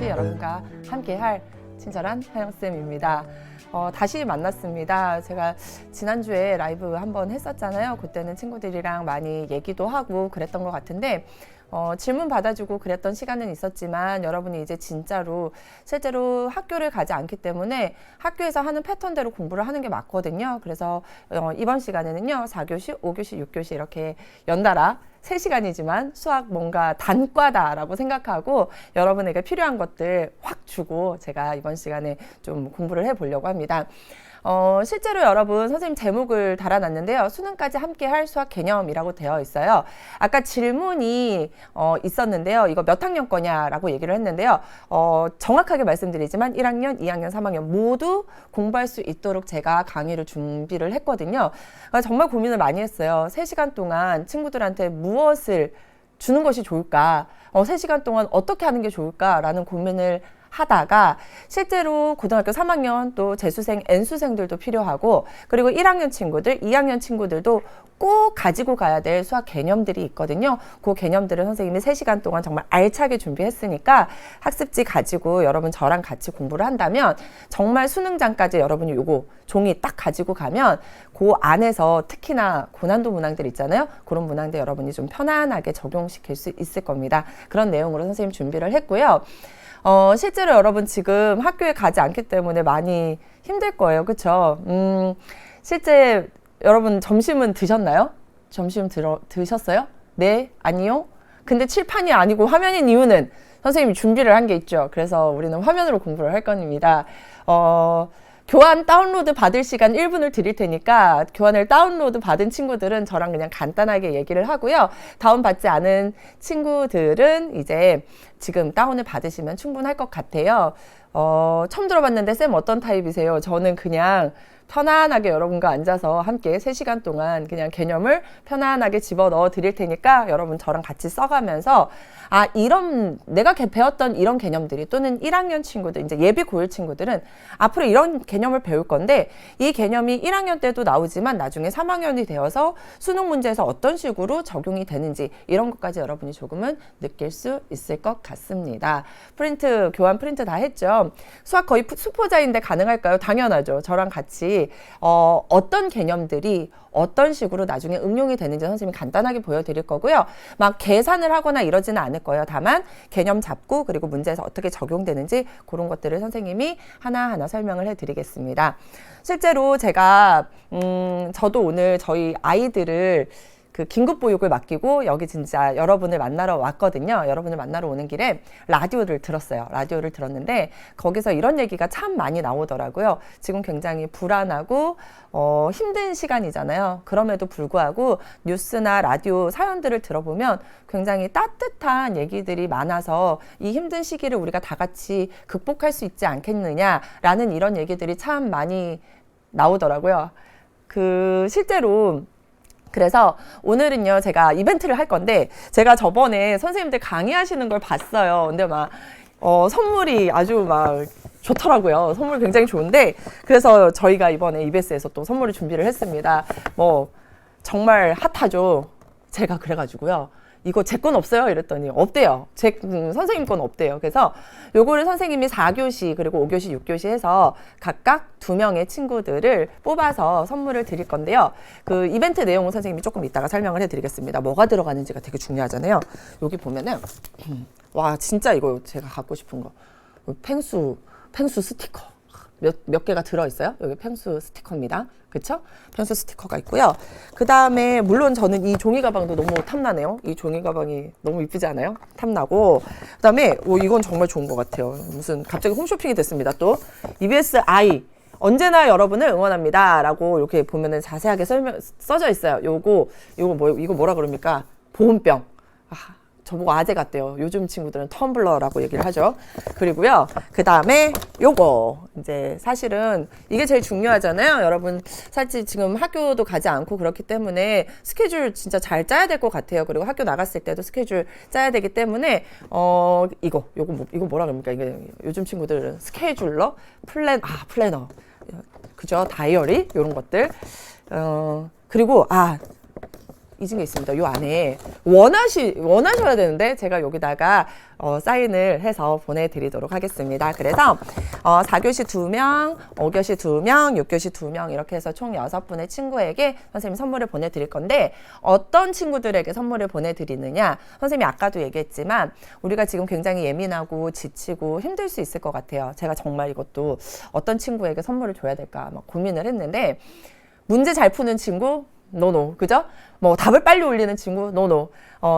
다시 여러분과 함께할 친절한 하영쌤입니다. 다시 만났습니다. 제가 지난주에 라이브 한번 했었잖아요. 그때는 친구들이랑 많이 얘기도 하고 그랬던 것 같은데 질문 받아주고 그랬던 시간은 있었지만 여러분이 이제 진짜로 실제로 학교를 가지 않기 때문에 학교에서 하는 패턴대로 공부를 하는 게 맞거든요. 그래서 이번 시간에는요 4교시, 5교시, 6교시 이렇게 연달아 3시간이지만 수학 뭔가 단과다라고 생각하고 여러분에게 필요한 것들 확 주고 제가 이번 시간에 좀 공부를 해보려고 합니다. 실제로 여러분 선생님 제목을 달아놨는데요. 수능까지 함께할 수학 개념이라고 되어 있어요. 아까 질문이 있었는데요. 이거 몇 학년 거냐라고 얘기를 했는데요. 정확하게 말씀드리지만 1학년, 2학년, 3학년 모두 공부할 수 있도록 제가 강의를 준비를 했거든요. 정말 고민을 많이 했어요. 3시간 동안 친구들한테 무엇을 주는 것이 좋을까? 3시간 동안 어떻게 하는 게 좋을까라는 고민을 하다가 실제로 고등학교 3학년 또 재수생, N수생들도 필요하고 그리고 1학년 친구들, 2학년 친구들도 꼭 가지고 가야 될 수학 개념들이 있거든요. 그 개념들을 선생님이 3시간 동안 정말 알차게 준비했으니까 학습지 가지고 여러분 저랑 같이 공부를 한다면 정말 수능장까지 여러분이 요거 종이 딱 가지고 가면 그 안에서 특히나 고난도 문항들 있잖아요. 그런 문항들 여러분이 좀 편안하게 적용시킬 수 있을 겁니다. 그런 내용으로 선생님 준비를 했고요. 실제로 여러분 지금 학교에 가지 않기 때문에 많이 힘들 거예요. 그쵸? 실제 여러분 점심은 드셨나요? 점심 드셨어요? 네? 아니요? 근데 칠판이 아니고 화면인 이유는 선생님이 준비를 한 게 있죠. 그래서 우리는 화면으로 공부를 할 겁니다. 교환 다운로드 받을 시간 1분을 드릴 테니까 교환을 다운로드 받은 친구들은 저랑 그냥 간단하게 얘기를 하고요. 다운받지 않은 친구들은 이제 지금 다운을 받으시면 충분할 것 같아요. 처음 들어봤는데 쌤 어떤 타입이세요? 저는 그냥 편안하게 여러분과 앉아서 함께 3시간 동안 그냥 개념을 편안하게 집어넣어 드릴 테니까 여러분 저랑 같이 써가면서 이런 내가 배웠던 이런 개념들이 또는 1학년 친구들 이제 예비 고1 친구들은 앞으로 이런 개념을 배울 건데 이 개념이 1학년 때도 나오지만 나중에 3학년이 되어서 수능 문제에서 어떤 식으로 적용이 되는지 이런 것까지 여러분이 조금은 느낄 수 있을 것 같습니다. 프린트 교환 프린트 다 했죠. 수학 거의 수포자인데 가능할까요? 당연하죠. 저랑 같이 어떤 개념들이 어떤 식으로 나중에 응용이 되는지 선생님이 간단하게 보여드릴 거고요. 막 계산을 하거나 이러지는 않을 거예요. 다만 개념 잡고 그리고 문제에서 어떻게 적용되는지 그런 것들을 선생님이 하나하나 설명을 해드리겠습니다. 실제로 제가 저도 오늘 저희 아이들을 그 긴급보육을 맡기고 여기 진짜 여러분을 만나러 왔거든요. 여러분을 만나러 오는 길에 라디오를 들었어요. 라디오를 들었는데 거기서 이런 얘기가 참 많이 나오더라고요. 지금 굉장히 불안하고 힘든 시간이잖아요. 그럼에도 불구하고 뉴스나 라디오 사연들을 들어보면 굉장히 따뜻한 얘기들이 많아서 이 힘든 시기를 우리가 다 같이 극복할 수 있지 않겠느냐라는 이런 얘기들이 참 많이 나오더라고요. 실제로 그래서 오늘은요 제가 이벤트를 할 건데 제가 저번에 선생님들 강의하시는 걸 봤어요. 근데 막 선물이 아주 막 좋더라고요. 선물 굉장히 좋은데 그래서 저희가 이번에 EBS에서 또 선물을 준비를 했습니다. 뭐 정말 핫하죠. 제가 그래가지고요. 이거 제 건 없어요? 이랬더니 없대요. 선생님 건 없대요. 그래서 요거를 선생님이 4교시 그리고 5교시, 6교시 해서 각각 2명의 친구들을 뽑아서 선물을 드릴 건데요. 그 이벤트 내용은 선생님이 조금 이따가 설명을 해드리겠습니다. 뭐가 들어가는지가 되게 중요하잖아요. 여기 보면은 와 진짜 이거 제가 갖고 싶은 거 펭수 스티커 몇 개가 들어있어요. 여기 펭수 스티커입니다. 그쵸? 펭수 스티커가 있고요. 그 다음에 물론 저는 이 종이 가방도 너무 탐나네요. 이 종이 가방이 너무 이쁘지 않아요? 탐나고 그 다음에 이건 정말 좋은 것 같아요. 무슨 갑자기 홈쇼핑이 됐습니다. 또 EBS I 언제나 여러분을 응원합니다 라고 이렇게 보면은 자세하게 써져 있어요. 이거 뭐라 그럽니까? 보온병. 저보고 아재 같대요. 요즘 친구들은 텀블러라고 얘기를 하죠. 그리고요. 그 다음에 요거 이제 사실은 이게 제일 중요하잖아요. 여러분 사실 지금 학교도 가지 않고 그렇기 때문에 스케줄 진짜 잘 짜야 될 것 같아요. 그리고 학교 나갔을 때도 스케줄 짜야 되기 때문에 이거 뭐라 그럽니까? 이게 요즘 친구들은 스케줄러, 플래너, 그죠? 다이어리 이런 것들. 그리고 잊은 게 있습니다. 요 안에 원하셔야 되는데 제가 여기다가 사인을 해서 보내드리도록 하겠습니다. 그래서 4교시 2명, 5교시 2명, 6교시 2명 이렇게 해서 총 6분의 친구에게 선생님이 선물을 보내드릴 건데 어떤 친구들에게 선물을 보내드리느냐 선생님이 아까도 얘기했지만 우리가 지금 굉장히 예민하고 지치고 힘들 수 있을 것 같아요. 제가 정말 이것도 어떤 친구에게 선물을 줘야 될까 막 고민을 했는데 문제 잘 푸는 친구 노노 그죠? 뭐 답을 빨리 올리는 친구 노노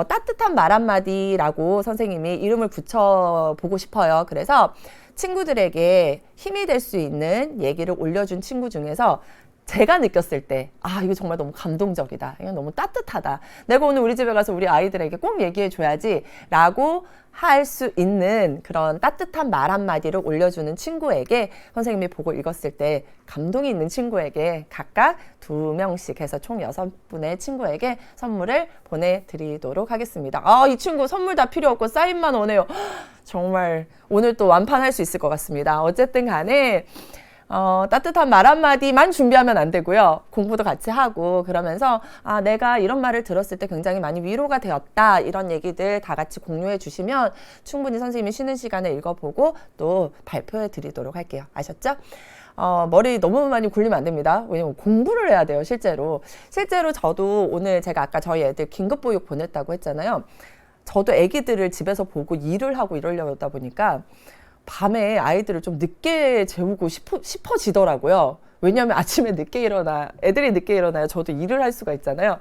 따뜻한 말 한마디라고 선생님이 이름을 붙여보고 싶어요. 그래서 친구들에게 힘이 될 수 있는 얘기를 올려준 친구 중에서 제가 느꼈을 때 이거 정말 너무 감동적이다. 이거 너무 따뜻하다. 내가 오늘 우리 집에 가서 우리 아이들에게 꼭 얘기해 줘야지 라고 할 수 있는 그런 따뜻한 말 한마디를 올려주는 친구에게 선생님이 보고 읽었을 때 감동이 있는 친구에게 각각 2명씩 해서 총 6분의 친구에게 선물을 보내드리도록 하겠습니다. 이 친구 선물 다 필요 없고 사인만 오네요. 정말 오늘 또 완판할 수 있을 것 같습니다. 어쨌든 간에 따뜻한 말 한마디만 준비하면 안 되고요. 공부도 같이 하고 그러면서 내가 이런 말을 들었을 때 굉장히 많이 위로가 되었다. 이런 얘기들 다 같이 공유해 주시면 충분히 선생님이 쉬는 시간에 읽어보고 또 발표해 드리도록 할게요. 아셨죠? 머리 너무 많이 굴리면 안 됩니다. 왜냐면 공부를 해야 돼요. 실제로 저도 오늘 제가 아까 저희 애들 긴급보육 보냈다고 했잖아요. 저도 애기들을 집에서 보고 일을 하고 이러려다 보니까 밤에 아이들을 좀 늦게 재우고 싶어지더라고요. 왜냐하면 아침에 늦게 애들이 늦게 일어나야 저도 일을 할 수가 있잖아요.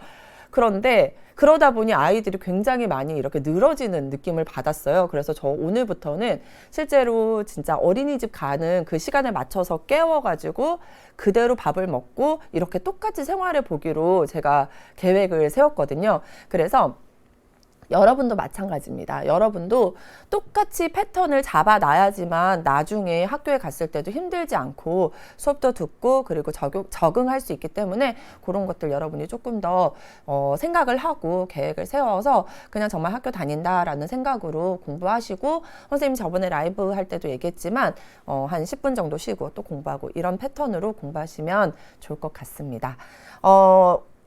그런데 그러다 보니 아이들이 굉장히 많이 이렇게 늘어지는 느낌을 받았어요. 그래서 저 오늘부터는 실제로 진짜 어린이집 가는 그 시간에 맞춰서 깨워가지고 그대로 밥을 먹고 이렇게 똑같이 생활해 보기로 제가 계획을 세웠거든요. 그래서 여러분도 마찬가지입니다. 여러분도 똑같이 패턴을 잡아놔야지만 나중에 학교에 갔을 때도 힘들지 않고 수업도 듣고 그리고 적응할 수 있기 때문에 그런 것들 여러분이 조금 더 생각을 하고 계획을 세워서 그냥 정말 학교 다닌다라는 생각으로 공부하시고 선생님이 저번에 라이브 할 때도 얘기했지만 한 10분 정도 쉬고 또 공부하고 이런 패턴으로 공부하시면 좋을 것 같습니다.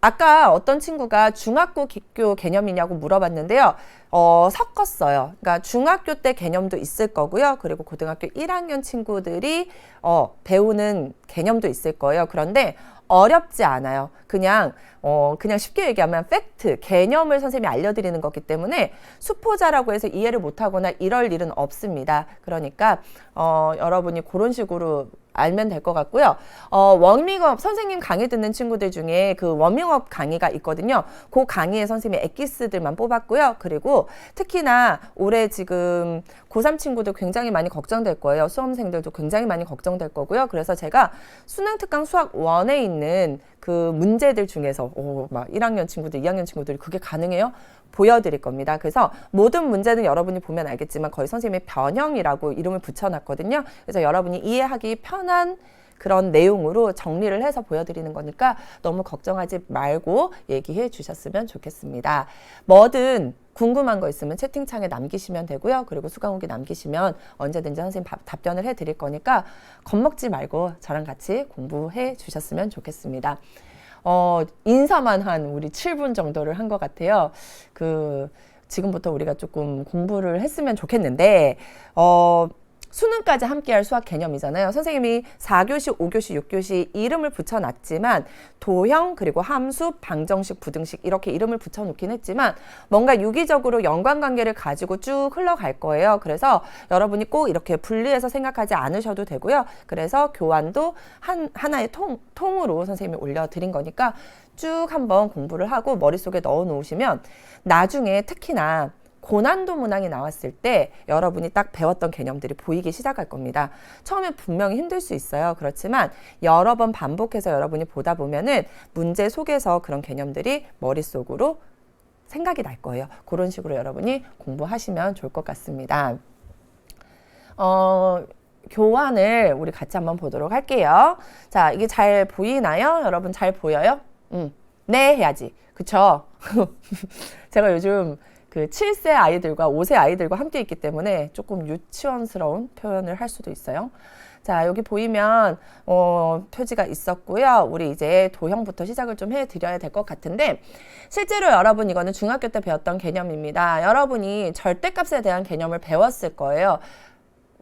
아까 어떤 친구가 중학교 기교 개념이냐고 물어봤는데요. 섞었어요. 그러니까 중학교 때 개념도 있을 거고요. 그리고 고등학교 1학년 친구들이 배우는 개념도 있을 거예요. 그런데 어렵지 않아요. 그냥 쉽게 얘기하면 팩트, 개념을 선생님이 알려드리는 거기 때문에 수포자라고 해서 이해를 못하거나 이럴 일은 없습니다. 그러니까 여러분이 그런 식으로 알면 될 것 같고요. 워밍업 선생님 강의 듣는 친구들 중에 그 워밍업 강의가 있거든요. 그 강의에 선생님이 엑기스들만 뽑았고요. 그리고 특히나 올해 지금 고3 친구들 굉장히 많이 걱정될 거예요. 수험생들도 굉장히 많이 걱정될 거고요. 그래서 제가 수능 특강 수학 1에 있는 그 문제들 중에서 막 1학년 친구들, 2학년 친구들이 그게 가능해요? 보여드릴 겁니다. 그래서 모든 문제는 여러분이 보면 알겠지만 거의 선생님의 변형이라고 이름을 붙여놨거든요. 그래서 여러분이 이해하기 편한 그런 내용으로 정리를 해서 보여드리는 거니까 너무 걱정하지 말고 얘기해 주셨으면 좋겠습니다. 뭐든 궁금한 거 있으면 채팅창에 남기시면 되고요. 그리고 수강 후기 남기시면 언제든지 선생님 답변을 해드릴 거니까 겁먹지 말고 저랑 같이 공부해 주셨으면 좋겠습니다. 인사만 한 우리 7분 정도를 한 것 같아요. 지금부터 우리가 조금 공부를 했으면 좋겠는데, 수능까지 함께할 수학 개념이잖아요. 선생님이 4교시, 5교시, 6교시 이름을 붙여놨지만 도형, 그리고 함수, 방정식, 부등식 이렇게 이름을 붙여놓긴 했지만 뭔가 유기적으로 연관관계를 가지고 쭉 흘러갈 거예요. 그래서 여러분이 꼭 이렇게 분리해서 생각하지 않으셔도 되고요. 그래서 교환도 하나의 통으로 선생님이 올려드린 거니까 쭉 한번 공부를 하고 머릿속에 넣어 놓으시면 나중에 특히나 고난도 문항이 나왔을 때 여러분이 딱 배웠던 개념들이 보이기 시작할 겁니다. 처음에 분명히 힘들 수 있어요. 그렇지만 여러 번 반복해서 여러분이 보다 보면은 문제 속에서 그런 개념들이 머릿속으로 생각이 날 거예요. 그런 식으로 여러분이 공부하시면 좋을 것 같습니다. 교환을 우리 같이 한번 보도록 할게요. 자, 이게 잘 보이나요? 여러분 잘 보여요? 네 해야지. 그쵸? 제가 요즘 그 7세 아이들과 5세 아이들과 함께 있기 때문에 조금 유치원스러운 표현을 할 수도 있어요. 자, 여기 보이면 표지가 있었고요. 우리 이제 도형부터 시작을 좀 해드려야 될 것 같은데, 실제로 여러분 이거는 중학교 때 배웠던 개념입니다. 여러분이 절대값에 대한 개념을 배웠을 거예요.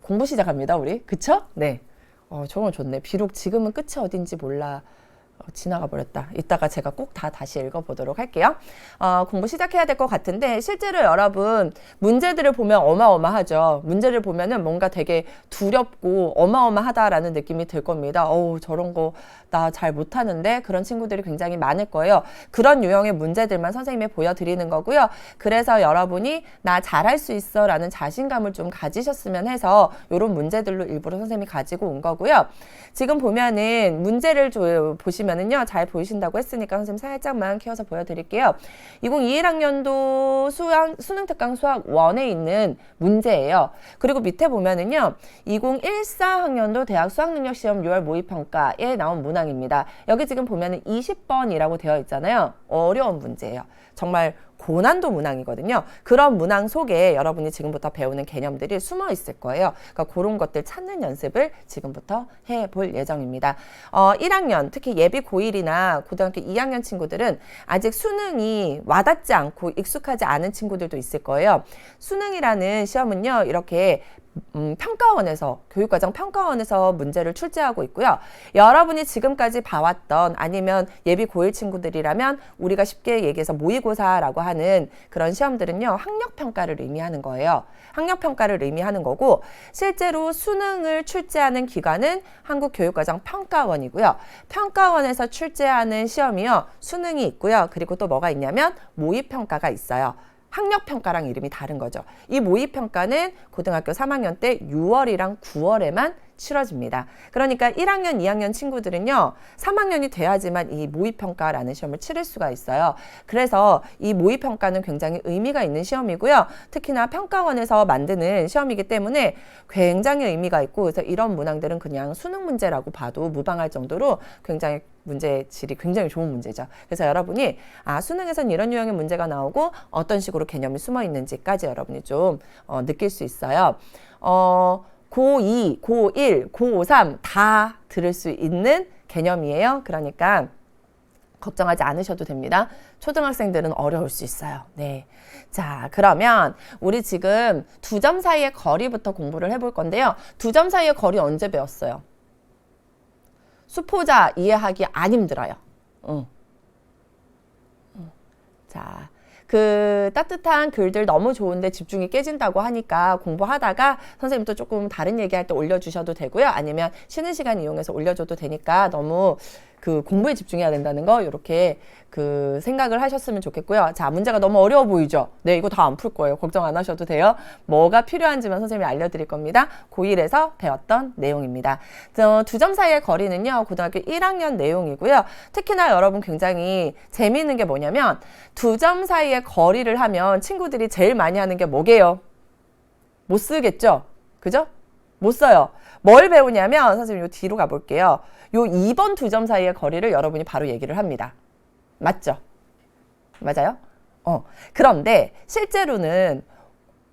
공부 시작합니다, 우리. 그쵸? 네. 저건 좋네. 비록 지금은 끝이 어딘지 몰라. 지나가 버렸다. 이따가 제가 꼭 다시 읽어보도록 할게요. 공부 시작해야 될 것 같은데, 실제로 여러분 문제들을 보면 어마어마하죠. 문제를 보면은 뭔가 되게 두렵고 어마어마하다라는 느낌이 들 겁니다. 저런 거 나 잘 못하는데, 그런 친구들이 굉장히 많을 거예요. 그런 유형의 문제들만 선생님이 보여드리는 거고요. 그래서 여러분이 나 잘할 수 있어 라는 자신감을 좀 가지셨으면 해서 이런 문제들로 일부러 선생님이 가지고 온 거고요. 지금 보면은 문제를 보시면은요, 잘 보이신다고 했으니까 선생님 살짝만 키워서 보여드릴게요. 2021학년도 수능 특강 수학 1에 있는 문제예요. 그리고 밑에 보면은요, 2014학년도 대학 수학능력시험 6월 모의평가에 나온 문항입니다. 여기 지금 보면은 20번이라고 되어 있잖아요. 어려운 문제예요. 정말 고난도 문항이거든요. 그런 문항 속에 여러분이 지금부터 배우는 개념들이 숨어 있을 거예요. 그러니까 그런 것들 찾는 연습을 지금부터 해볼 예정입니다. 1학년, 특히 예비 고1이나 고등학교 2학년 친구들은 아직 수능이 와닿지 않고 익숙하지 않은 친구들도 있을 거예요. 수능이라는 시험은요, 이렇게 평가원에서, 교육과정 평가원에서 문제를 출제하고 있고요. 여러분이 지금까지 봐왔던, 아니면 예비 고1 친구들이라면 우리가 쉽게 얘기해서 모의고사라고 하는 그런 시험들은요, 학력평가를 의미하는 거예요. 학력평가를 의미하는 거고, 실제로 수능을 출제하는 기관은 한국교육과정 평가원이고요. 평가원에서 출제하는 시험이요, 수능이 있고요. 그리고 또 뭐가 있냐면 모의평가가 있어요. 학력평가랑 이름이 다른 거죠. 이 모의평가는 고등학교 3학년 때 6월이랑 9월에만 치러집니다. 그러니까 1학년, 2학년 친구들은요, 3학년이 돼야지만 이 모의평가라는 시험을 치를 수가 있어요. 그래서 이 모의평가는 굉장히 의미가 있는 시험이고요. 특히나 평가원에서 만드는 시험이기 때문에 굉장히 의미가 있고, 그래서 이런 문항들은 그냥 수능 문제라고 봐도 무방할 정도로 굉장히 문제 질이 굉장히 좋은 문제죠. 그래서 여러분이 수능에선 이런 유형의 문제가 나오고 어떤 식으로 개념이 숨어 있는지까지 여러분이 좀 느낄 수 있어요. 고2, 고1, 고3 다 들을 수 있는 개념이에요. 그러니까 걱정하지 않으셔도 됩니다. 초등학생들은 어려울 수 있어요. 네. 자, 그러면 우리 지금 두 점 사이의 거리부터 공부를 해볼 건데요. 두 점 사이의 거리 언제 배웠어요? 수포자 이해하기 안 힘들어요. 자, 그 따뜻한 글들 너무 좋은데 집중이 깨진다고 하니까 공부하다가 선생님도 조금 다른 얘기할 때 올려주셔도 되고요. 아니면 쉬는 시간 이용해서 올려줘도 되니까 너무 그 공부에 집중해야 된다는 거 이렇게 그 생각을 하셨으면 좋겠고요. 자, 문제가 너무 어려워 보이죠? 네, 이거 다 안 풀 거예요. 걱정 안 하셔도 돼요. 뭐가 필요한지만 선생님이 알려드릴 겁니다. 고1에서 배웠던 내용입니다. 두 점 사이의 거리는요, 고등학교 1학년 내용이고요. 특히나 여러분 굉장히 재미있는 게 뭐냐면, 두 점 사이의 거리를 하면 친구들이 제일 많이 하는 게 뭐게요? 못 쓰겠죠? 그죠? 못 써요. 뭘 배우냐면, 선생님 요 뒤로 가볼게요. 요 2번 두 점 사이의 거리를 여러분이 바로 얘기를 합니다. 맞죠? 맞아요? 그런데 실제로는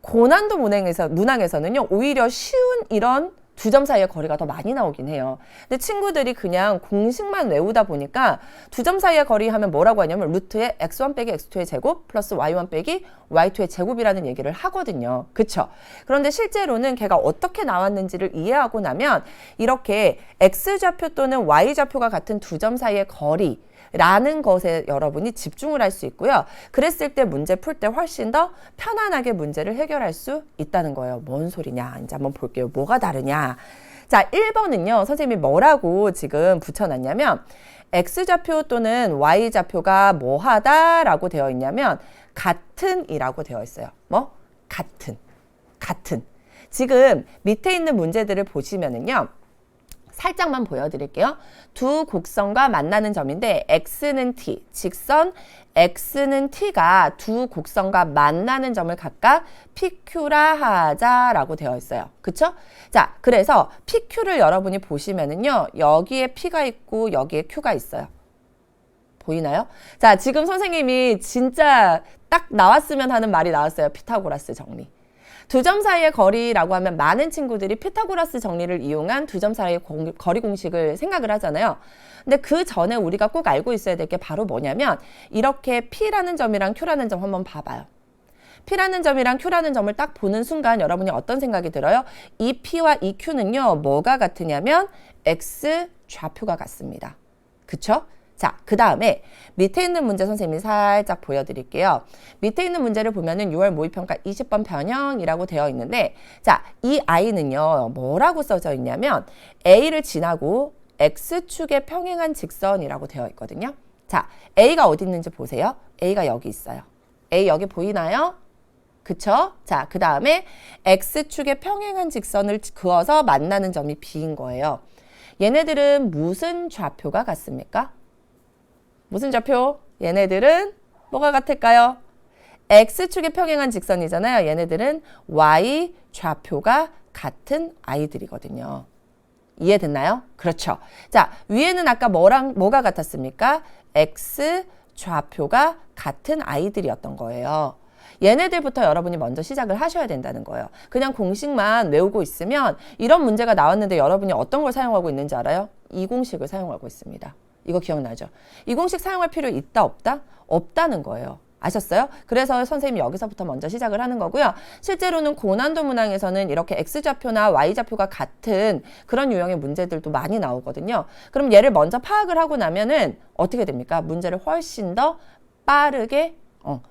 고난도 문항에서는요, 오히려 쉬운 이런 두 점 사이의 거리가 더 많이 나오긴 해요. 근데 친구들이 그냥 공식만 외우다 보니까 두 점 사이의 거리 하면 뭐라고 하냐면 루트에 x1 빼기 x2의 제곱 플러스 y1 빼기 y2의 제곱이라는 얘기를 하거든요. 그쵸? 그런데 실제로는 걔가 어떻게 나왔는지를 이해하고 나면 이렇게 x좌표 또는 y좌표가 같은 두 점 사이의 거리 라는 것에 여러분이 집중을 할 수 있고요. 그랬을 때 문제 풀 때 훨씬 더 편안하게 문제를 해결할 수 있다는 거예요. 뭔 소리냐? 이제 한번 볼게요. 뭐가 다르냐? 자, 1번은요. 선생님이 뭐라고 지금 붙여놨냐면 x좌표 또는 y좌표가 뭐하다라고 되어 있냐면 같은이라고 되어 있어요. 뭐? 같은. 지금 밑에 있는 문제들을 보시면은요. 살짝만 보여드릴게요. 두 곡선과 만나는 점인데 x는 t, 직선 x는 t가 두 곡선과 만나는 점을 각각 PQ라 하자라고 되어 있어요. 그쵸? 자, 그래서 PQ를 여러분이 보시면은요. 여기에 P가 있고 여기에 Q가 있어요. 보이나요? 자, 지금 선생님이 진짜 딱 나왔으면 하는 말이 나왔어요. 피타고라스 정리. 두 점 사이의 거리라고 하면 많은 친구들이 피타고라스 정리를 이용한 두 점 사이의 거리 공식을 생각을 하잖아요. 근데 그 전에 우리가 꼭 알고 있어야 될 게 바로 뭐냐면 이렇게 P라는 점이랑 Q라는 점 한번 봐봐요. P라는 점이랑 Q라는 점을 딱 보는 순간 여러분이 어떤 생각이 들어요? 이 P와 이 Q는요, 뭐가 같으냐면 X 좌표가 같습니다. 그쵸? 자, 그 다음에 밑에 있는 문제 선생님이 살짝 보여드릴게요. 밑에 있는 문제를 보면은 6월 모의평가 20번 변형이라고 되어 있는데, 자, 이 I는요, 뭐라고 써져 있냐면 A를 지나고 X축에 평행한 직선이라고 되어 있거든요. 자, A가 어디 있는지 보세요. A가 여기 있어요. A 여기 보이나요? 그쵸? 자, 그 다음에 X축에 평행한 직선을 그어서 만나는 점이 B인 거예요. 얘네들은 무슨 좌표가 같습니까? 무슨 좌표? 얘네들은 뭐가 같을까요? X축에 평행한 직선이잖아요. 얘네들은 Y 좌표가 같은 아이들이거든요. 이해됐나요? 그렇죠. 자, 위에는 아까 뭐가 같았습니까? X 좌표가 같은 아이들이었던 거예요. 얘네들부터 여러분이 먼저 시작을 하셔야 된다는 거예요. 그냥 공식만 외우고 있으면 이런 문제가 나왔는데 여러분이 어떤 걸 사용하고 있는지 알아요? 이 공식을 사용하고 있습니다. 이거 기억나죠? 이 공식 사용할 필요 있다 없다? 없다는 거예요. 아셨어요? 그래서 선생님이 여기서부터 먼저 시작을 하는 거고요. 실제로는 고난도 문항에서는 이렇게 X좌표나 Y좌표가 같은 그런 유형의 문제들도 많이 나오거든요. 그럼 얘를 먼저 파악을 하고 나면은 어떻게 됩니까? 문제를 훨씬 더 빠르게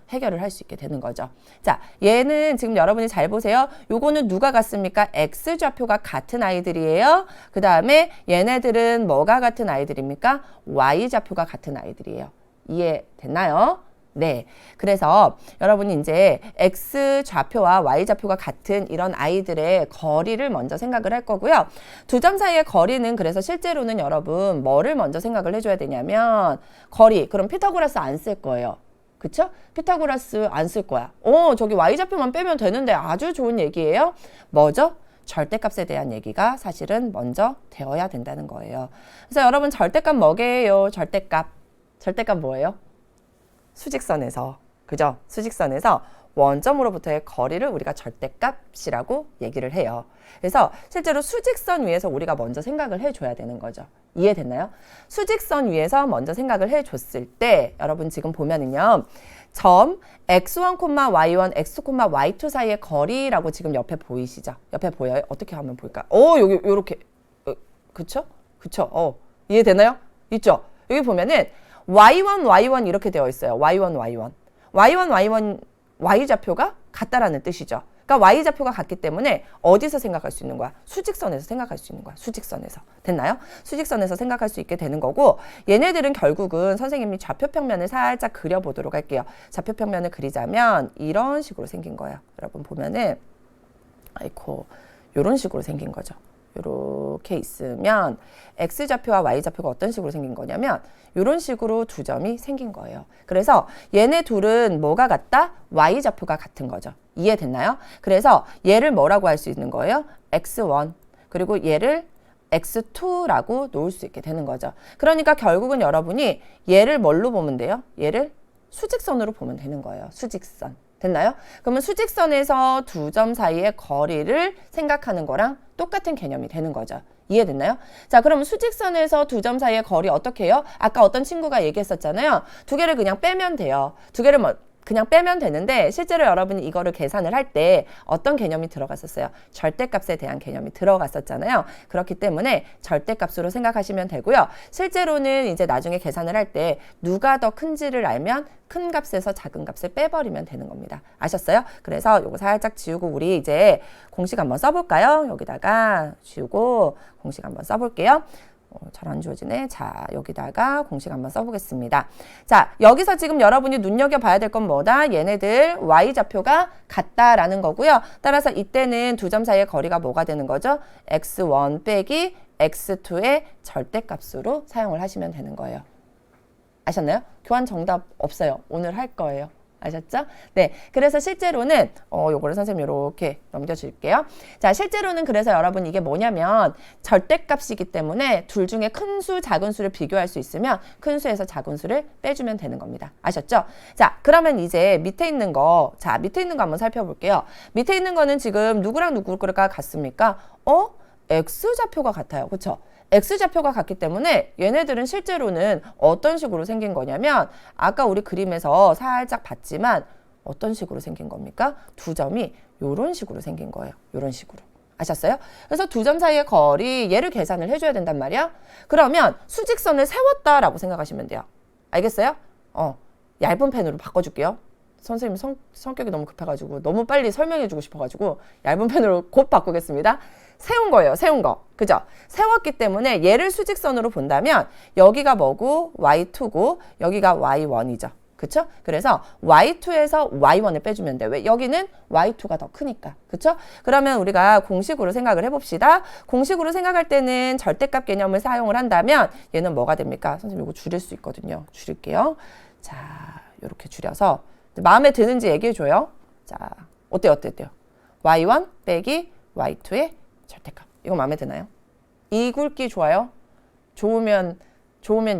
해결을 할 수 있게 되는 거죠. 자, 얘는 지금 여러분이 잘 보세요. 요거는 누가 같습니까? X좌표가 같은 아이들이에요. 그 다음에 얘네들은 뭐가 같은 아이들입니까? Y좌표가 같은 아이들이에요. 이해됐나요? 네. 그래서 여러분이 이제 X좌표와 Y좌표가 같은 이런 아이들의 거리를 먼저 생각을 할 거고요. 두 점 사이의 거리는 그래서 실제로는 여러분 뭐를 먼저 생각을 해줘야 되냐면 거리. 그럼 피타고라스 안 쓸 거예요. 그쵸? 피타고라스 안 쓸 거야. 저기 Y좌표만 빼면 되는데 아주 좋은 얘기예요. 뭐죠? 절대값에 대한 얘기가 사실은 먼저 되어야 된다는 거예요. 그래서 여러분 절대값 뭐게요? 절대값. 절대값 뭐예요? 수직선에서. 그죠? 수직선에서 원점으로부터의 거리를 우리가 절대값이라고 얘기를 해요. 그래서 실제로 수직선 위에서 우리가 먼저 생각을 해줘야 되는 거죠. 이해됐나요? 수직선 위에서 먼저 생각을 해줬을 때 여러분 지금 보면은요. 점 x1, y1, x, y2 사이의 거리라고 지금 옆에 보이시죠? 옆에 보여요? 어떻게 하면 보일까? 여기 요렇게 그쵸? 그쵸? 이해되나요? 있죠? 여기 보면은 y1, y1 이렇게 되어 있어요. y1, y1. y1, y1, y좌표가 같다라는 뜻이죠. 그러니까 y좌표가 같기 때문에 어디서 생각할 수 있는 거야? 수직선에서 생각할 수 있는 거야. 수직선에서. 됐나요? 수직선에서 생각할 수 있게 되는 거고 얘네들은 결국은 선생님이 좌표평면을 살짝 그려보도록 할게요. 좌표평면을 그리자면 이런 식으로 생긴 거예요. 여러분 보면은 아이고 이런 식으로 생긴 거죠. 이렇게 있으면 X좌표와 Y좌표가 어떤 식으로 생긴 거냐면 이런 식으로 두 점이 생긴 거예요. 그래서 얘네 둘은 뭐가 같다? Y좌표가 같은 거죠. 이해됐나요? 그래서 얘를 뭐라고 할 수 있는 거예요? X1 그리고 얘를 X2라고 놓을 수 있게 되는 거죠. 그러니까 결국은 여러분이 얘를 뭘로 보면 돼요? 얘를 수직선으로 보면 되는 거예요. 수직선. 됐나요? 그러면 수직선에서 두 점 사이의 거리를 생각하는 거랑 똑같은 개념이 되는 거죠. 이해됐나요? 자, 그럼 수직선에서 두 점 사이의 거리 어떻게 해요? 아까 어떤 친구가 얘기했었잖아요. 두 개를 그냥 빼면 돼요. 두 개를 그냥 빼면 되는데 실제로 여러분이 이거를 계산을 할 때 어떤 개념이 들어갔었어요? 절대값에 대한 개념이 들어갔었잖아요. 그렇기 때문에 절대값으로 생각하시면 되고요. 실제로는 이제 나중에 계산을 할 때 누가 더 큰지를 알면 큰 값에서 작은 값을 빼버리면 되는 겁니다. 아셨어요? 그래서 요거 살짝 지우고 우리 이제 공식 한번 써볼까요? 여기다가 지우고 공식 한번 써볼게요. 잘 안 지워지네. 자, 여기다가 공식 한번 써보겠습니다. 자, 여기서 지금 여러분이 눈여겨봐야 될 건 뭐다? 얘네들 Y좌표가 같다라는 거고요. 따라서 이때는 두 점 사이의 거리가 뭐가 되는 거죠? X1 빼기 X2의 절대값으로 사용을 하시면 되는 거예요. 아셨나요? 교환 정답 없어요. 오늘 할 거예요. 아셨죠? 네. 그래서 실제로는 요거를 선생님 이렇게 넘겨줄게요. 자, 실제로는 그래서 여러분 이게 뭐냐면 절대값이기 때문에 둘 중에 큰 수, 작은 수를 비교할 수 있으면 큰 수에서 작은 수를 빼주면 되는 겁니다. 아셨죠? 자, 그러면 이제 밑에 있는 거, 자, 밑에 있는 거 한번 살펴볼게요. 밑에 있는 거는 지금 누구랑 누구가 같습니까? X좌표가 같아요. 그쵸? X좌표가 같기 때문에 얘네들은 실제로는 어떤 식으로 생긴 거냐면 아까 우리 그림에서 살짝 봤지만 어떤 식으로 생긴 겁니까? 두 점이 이런 식으로 생긴 거예요. 이런 식으로. 아셨어요? 그래서 두 점 사이의 거리 얘를 계산을 해줘야 된단 말이야. 그러면 수직선을 세웠다라고 생각하시면 돼요. 알겠어요? 얇은 펜으로 바꿔줄게요. 선생님 성격이 너무 급해가지고 너무 빨리 설명해주고 싶어가지고 얇은 펜으로 곧 바꾸겠습니다. 세운 거예요. 세운 거. 그죠? 세웠기 때문에 얘를 수직선으로 본다면 여기가 뭐고 y2고 여기가 y1이죠. 그쵸? 그래서 y2에서 y1을 빼주면 돼. 왜? 여기는 y2가 더 크니까. 그쵸? 그러면 우리가 공식으로 생각을 해봅시다. 공식으로 생각할 때는 절대값 개념을 사용을 한다면 얘는 뭐가 됩니까? 선생님 이거 줄일 수 있거든요. 줄일게요. 자, 이렇게 줄여서 마음에 드는지 얘기해줘요. 자, 어때요? y1 빼기 y2의 절대값. 이거 마음에 드나요? 이 굵기 좋아요? 좋으면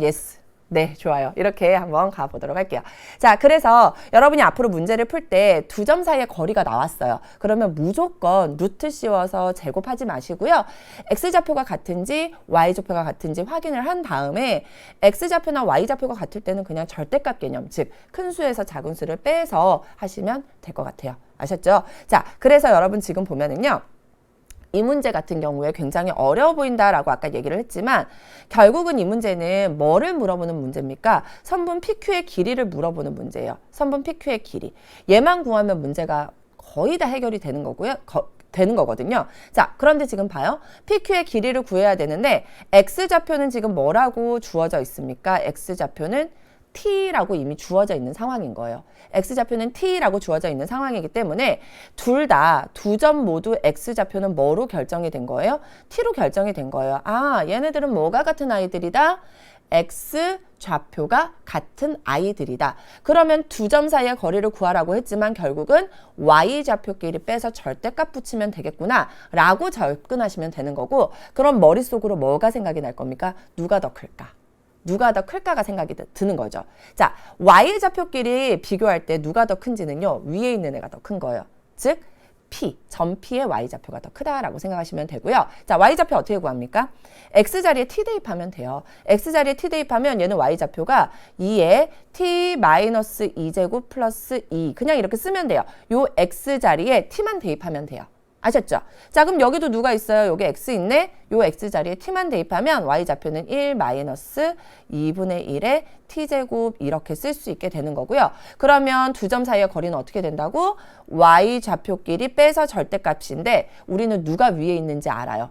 yes. 네, 좋아요. 이렇게 한번 가보도록 할게요. 자, 그래서 여러분이 앞으로 문제를 풀 때 두 점 사이의 거리가 나왔어요. 그러면 무조건 루트 씌워서 제곱하지 마시고요. X좌표가 같은지 Y좌표가 같은지 확인을 한 다음에 X좌표나 Y좌표가 같을 때는 그냥 절대값 개념, 즉 큰 수에서 작은 수를 빼서 하시면 될 것 같아요. 아셨죠? 자, 그래서 여러분 지금 보면은요. 이 문제 같은 경우에 굉장히 어려워 보인다라고 아까 얘기를 했지만 결국은 이 문제는 뭐를 물어보는 문제입니까? 선분 PQ의 길이를 물어보는 문제예요. 선분 PQ의 길이. 얘만 구하면 문제가 거의 다 해결이 되는 거고요. 되는 거거든요. 자, 그런데 지금 봐요. PQ의 길이를 구해야 되는데 X좌표는 지금 뭐라고 주어져 있습니까? X좌표는 T라고 이미 주어져 있는 상황인 거예요. X좌표는 T라고 주어져 있는 상황이기 때문에 두 점 모두 X좌표는 뭐로 결정이 된 거예요? T로 결정이 된 거예요. 아, 얘네들은 뭐가 같은 아이들이다? X좌표가 같은 아이들이다. 그러면 두 점 사이의 거리를 구하라고 했지만 결국은 Y좌표끼리 빼서 절대값 붙이면 되겠구나 라고 접근하시면 되는 거고 그럼 머릿속으로 뭐가 생각이 날 겁니까? 누가 더 클까? 누가 더 클까가 생각이 드는 거죠. 자, Y좌표끼리 비교할 때 누가 더 큰지는요. 위에 있는 애가 더 큰 거예요. 즉, P, 점 P의 Y좌표가 더 크다라고 생각하시면 되고요. 자, Y좌표 어떻게 구합니까? X자리에 T 대입하면 돼요. X자리에 T 대입하면 얘는 Y좌표가 2에 T-2제곱 플러스 2 그냥 이렇게 쓰면 돼요. 요 X자리에 T만 대입하면 돼요. 아셨죠? 자, 그럼 여기도 누가 있어요? 여기 X 있네? 요 X자리에 T만 대입하면 Y좌표는 1 마이너스 2분의 1의 T제곱 이렇게 쓸 수 있게 되는 거고요. 그러면 두 점 사이의 거리는 어떻게 된다고? Y좌표끼리 빼서 절대값인데 우리는 누가 위에 있는지 알아요.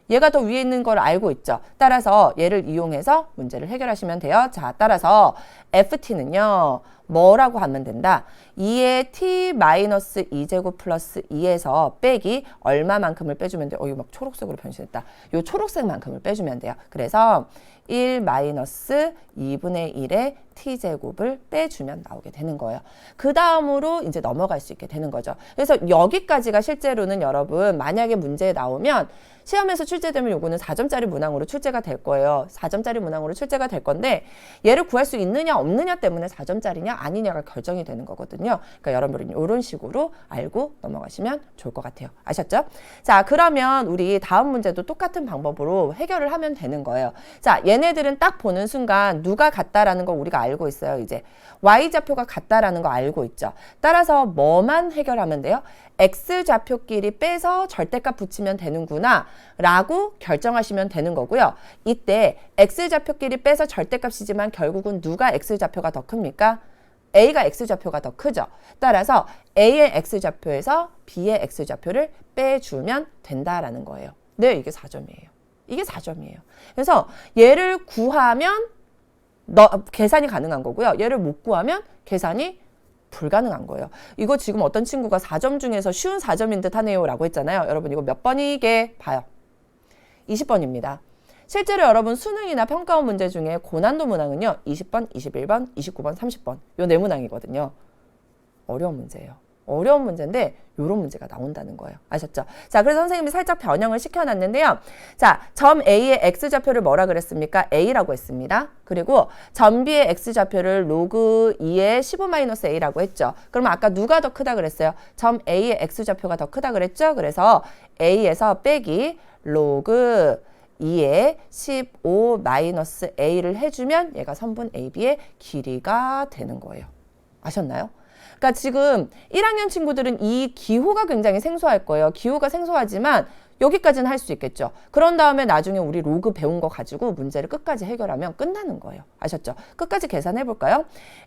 얘가 더 위에 있는 걸 알고 있죠. 따라서 얘를 이용해서 문제를 해결하시면 돼요. 자, 따라서 FT는요. 뭐라고 하면 된다? 2의 T-2제곱 플러스 2에서 빼기 얼마만큼을 빼주면 돼요? 이거 막 초록색으로 변신했다. 요 초록색만큼을 빼주면 돼요. 그래서 1 마이너스 2분의 1의 T제곱을 빼주면 나오게 되는 거예요. 그 다음으로 이제 넘어갈 수 있게 되는 거죠. 그래서 여기까지가 실제로는 여러분 만약에 문제에 나오면 시험에서 출제되면 요거는 4점짜리 문항으로 출제가 될 거예요. 4점짜리 문항으로 출제가 될 건데 얘를 구할 수 있느냐 없느냐 때문에 4점짜리냐 아니냐가 결정이 되는 거거든요. 그러니까 여러분은 이런 식으로 알고 넘어가시면 좋을 것 같아요. 아셨죠? 자, 그러면 우리 다음 문제도 똑같은 방법으로 해결을 하면 되는 거예요. 자, 얘네들은 딱 보는 순간 누가 같다라는 걸 우리가 알고 있어요. 이제 Y좌표가 같다라는 거 알고 있죠. 따라서 뭐만 해결하면 돼요? X좌표끼리 빼서 절대값 붙이면 되는구나 라고 결정하시면 되는 거고요. 이때 X좌표끼리 빼서 절대값이지만 결국은 누가 X좌표가 더 큽니까? A가 X좌표가 더 크죠. 따라서 A의 X좌표에서 B의 X좌표를 빼주면 된다라는 거예요. 네, 이게 4점이에요. 이게 4점이에요. 그래서 얘를 구하면 계산이 가능한 거고요. 얘를 못 구하면 계산이 불가능한 거예요. 이거 지금 어떤 친구가 4점 중에서 쉬운 4점인 듯 하네요 라고 했잖아요. 여러분 이거 몇 번이게 봐요. 20번입니다. 실제로 여러분 수능이나 평가원 문제 중에 고난도 문항은요. 20번, 21번, 29번, 30번 요 네 문항이거든요. 어려운 문제예요. 어려운 문제인데 이런 문제가 나온다는 거예요. 아셨죠? 자, 그래서 선생님이 살짝 변형을 시켜놨는데요. 자, 점 A의 X좌표를 뭐라 그랬습니까? A라고 했습니다. 그리고 점 B의 X좌표를 로그 2의 15-A라고 했죠. 그러면 아까 누가 더 크다 그랬어요? 점 A의 X좌표가 더 크다 그랬죠? 그래서 A에서 빼기 로그 2의 15-A를 해주면 얘가 선분 AB의 길이가 되는 거예요. 아셨나요? 그러니까 지금 1학년 친구들은 이 기호가 굉장히 생소할 거예요. 기호가 생소하지만 여기까지는 할 수 있겠죠. 그런 다음에 나중에 우리 로그 배운 거 가지고 문제를 끝까지 해결하면 끝나는 거예요. 아셨죠? 끝까지 계산해 볼까요?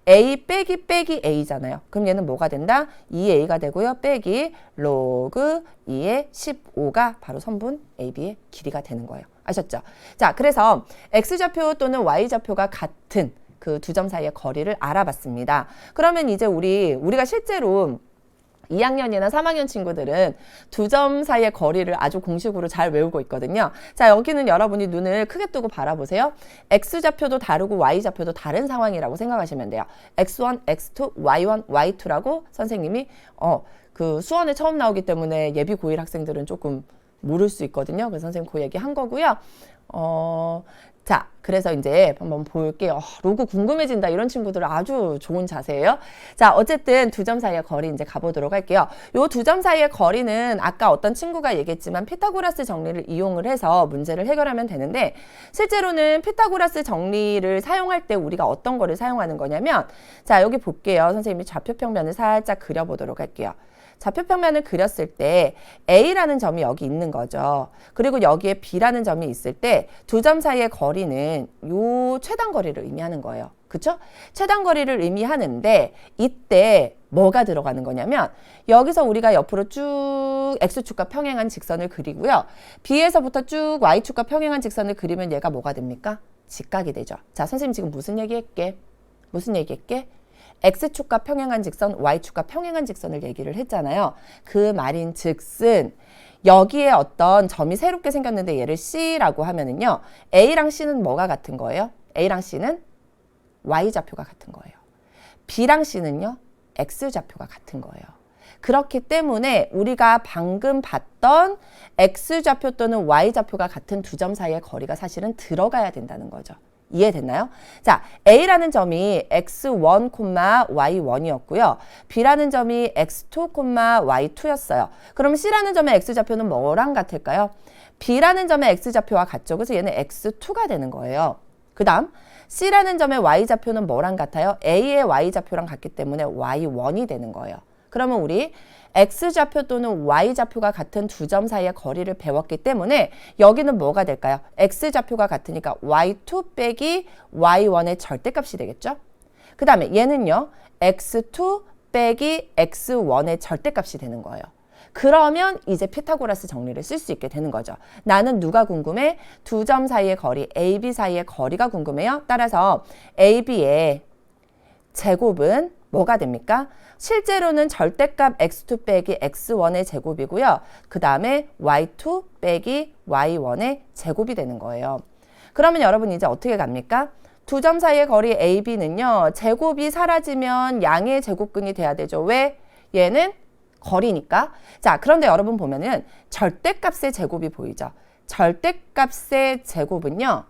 A 빼기 A잖아요. 그럼 얘는 뭐가 된다? 2A가 되고요. 빼기 로그 2의 15가 바로 선분 AB의 길이가 되는 거예요. 아셨죠? 자, 그래서 X좌표 또는 Y좌표가 같은 그 두 점 사이의 거리를 알아봤습니다. 그러면 이제 우리가 실제로 2학년이나 3학년 친구들은 두 점 사이의 거리를 아주 공식으로 잘 외우고 있거든요. 자, 여기는 여러분이 눈을 크게 뜨고 바라보세요. X좌표도 다르고 Y좌표도 다른 상황이라고 생각하시면 돼요. X1, X2, Y1, Y2라고 선생님이 그 수원에 처음 나오기 때문에 예비 고1 학생들은 조금 모를 수 있거든요. 그래서 선생님 그 얘기 한 거고요. 자, 그래서 이제 한번 볼게요. 로그 궁금해진다 이런 친구들은 아주 좋은 자세예요. 자, 어쨌든 두 점 사이의 거리 이제 가보도록 할게요. 요 두 점 사이의 거리는 아까 어떤 친구가 얘기했지만 피타고라스 정리를 이용을 해서 문제를 해결하면 되는데 실제로는 피타고라스 정리를 사용할 때 우리가 어떤 거를 사용하는 거냐면 자, 여기 볼게요. 선생님이 좌표평면을 살짝 그려보도록 할게요. 좌표평면을 그렸을 때 A라는 점이 여기 있는 거죠. 그리고 여기에 B라는 점이 있을 때 두 점 사이의 거리는 요 최단 거리를 의미하는 거예요. 그쵸? 최단 거리를 의미하는데 이때 뭐가 들어가는 거냐면 여기서 우리가 옆으로 쭉 X축과 평행한 직선을 그리고요. B에서부터 쭉 Y축과 평행한 직선을 그리면 얘가 뭐가 됩니까? 직각이 되죠. 자, 선생님 지금 무슨 얘기했게? X축과 평행한 직선, Y축과 평행한 직선을 얘기를 했잖아요. 그 말인 즉슨 여기에 어떤 점이 새롭게 생겼는데 얘를 C라고 하면은요. A랑 C는 뭐가 같은 거예요? A랑 C는 Y좌표가 같은 거예요. B랑 C는요. X좌표가 같은 거예요. 그렇기 때문에 우리가 방금 봤던 X좌표 또는 Y좌표가 같은 두 점 사이의 거리가 사실은 들어가야 된다는 거죠. 이해됐나요? 자, A라는 점이 X1, Y1이었고요. B라는 점이 X2, Y2였어요. 그럼 C라는 점의 X좌표는 뭐랑 같을까요? B라는 점의 X좌표와 같죠. 그래서 얘는 X2가 되는 거예요. 그 다음 C라는 점의 Y좌표는 뭐랑 같아요? A의 Y좌표랑 같기 때문에 Y1이 되는 거예요. 그러면 우리 X좌표 또는 Y좌표가 같은 두 점 사이의 거리를 배웠기 때문에 여기는 뭐가 될까요? X좌표가 같으니까 Y2 빼기 Y1의 절대값이 되겠죠? 그 다음에 얘는요. X2 빼기 X1의 절대값이 되는 거예요. 그러면 이제 피타고라스 정리를 쓸 수 있게 되는 거죠. 나는 누가 궁금해? 두 점 사이의 거리, AB 사이의 거리가 궁금해요. 따라서 AB의 제곱은 뭐가 됩니까? 실제로는 절대값 x2 빼기 x1의 제곱이고요. 그 다음에 y2 빼기 y1의 제곱이 되는 거예요. 그러면 여러분 이제 어떻게 갑니까? 두 점 사이의 거리 AB는요. 제곱이 사라지면 양의 제곱근이 돼야 되죠. 왜? 얘는 거리니까. 자, 그런데 여러분 보면은 절대값의 제곱이 보이죠? 절대값의 제곱은요.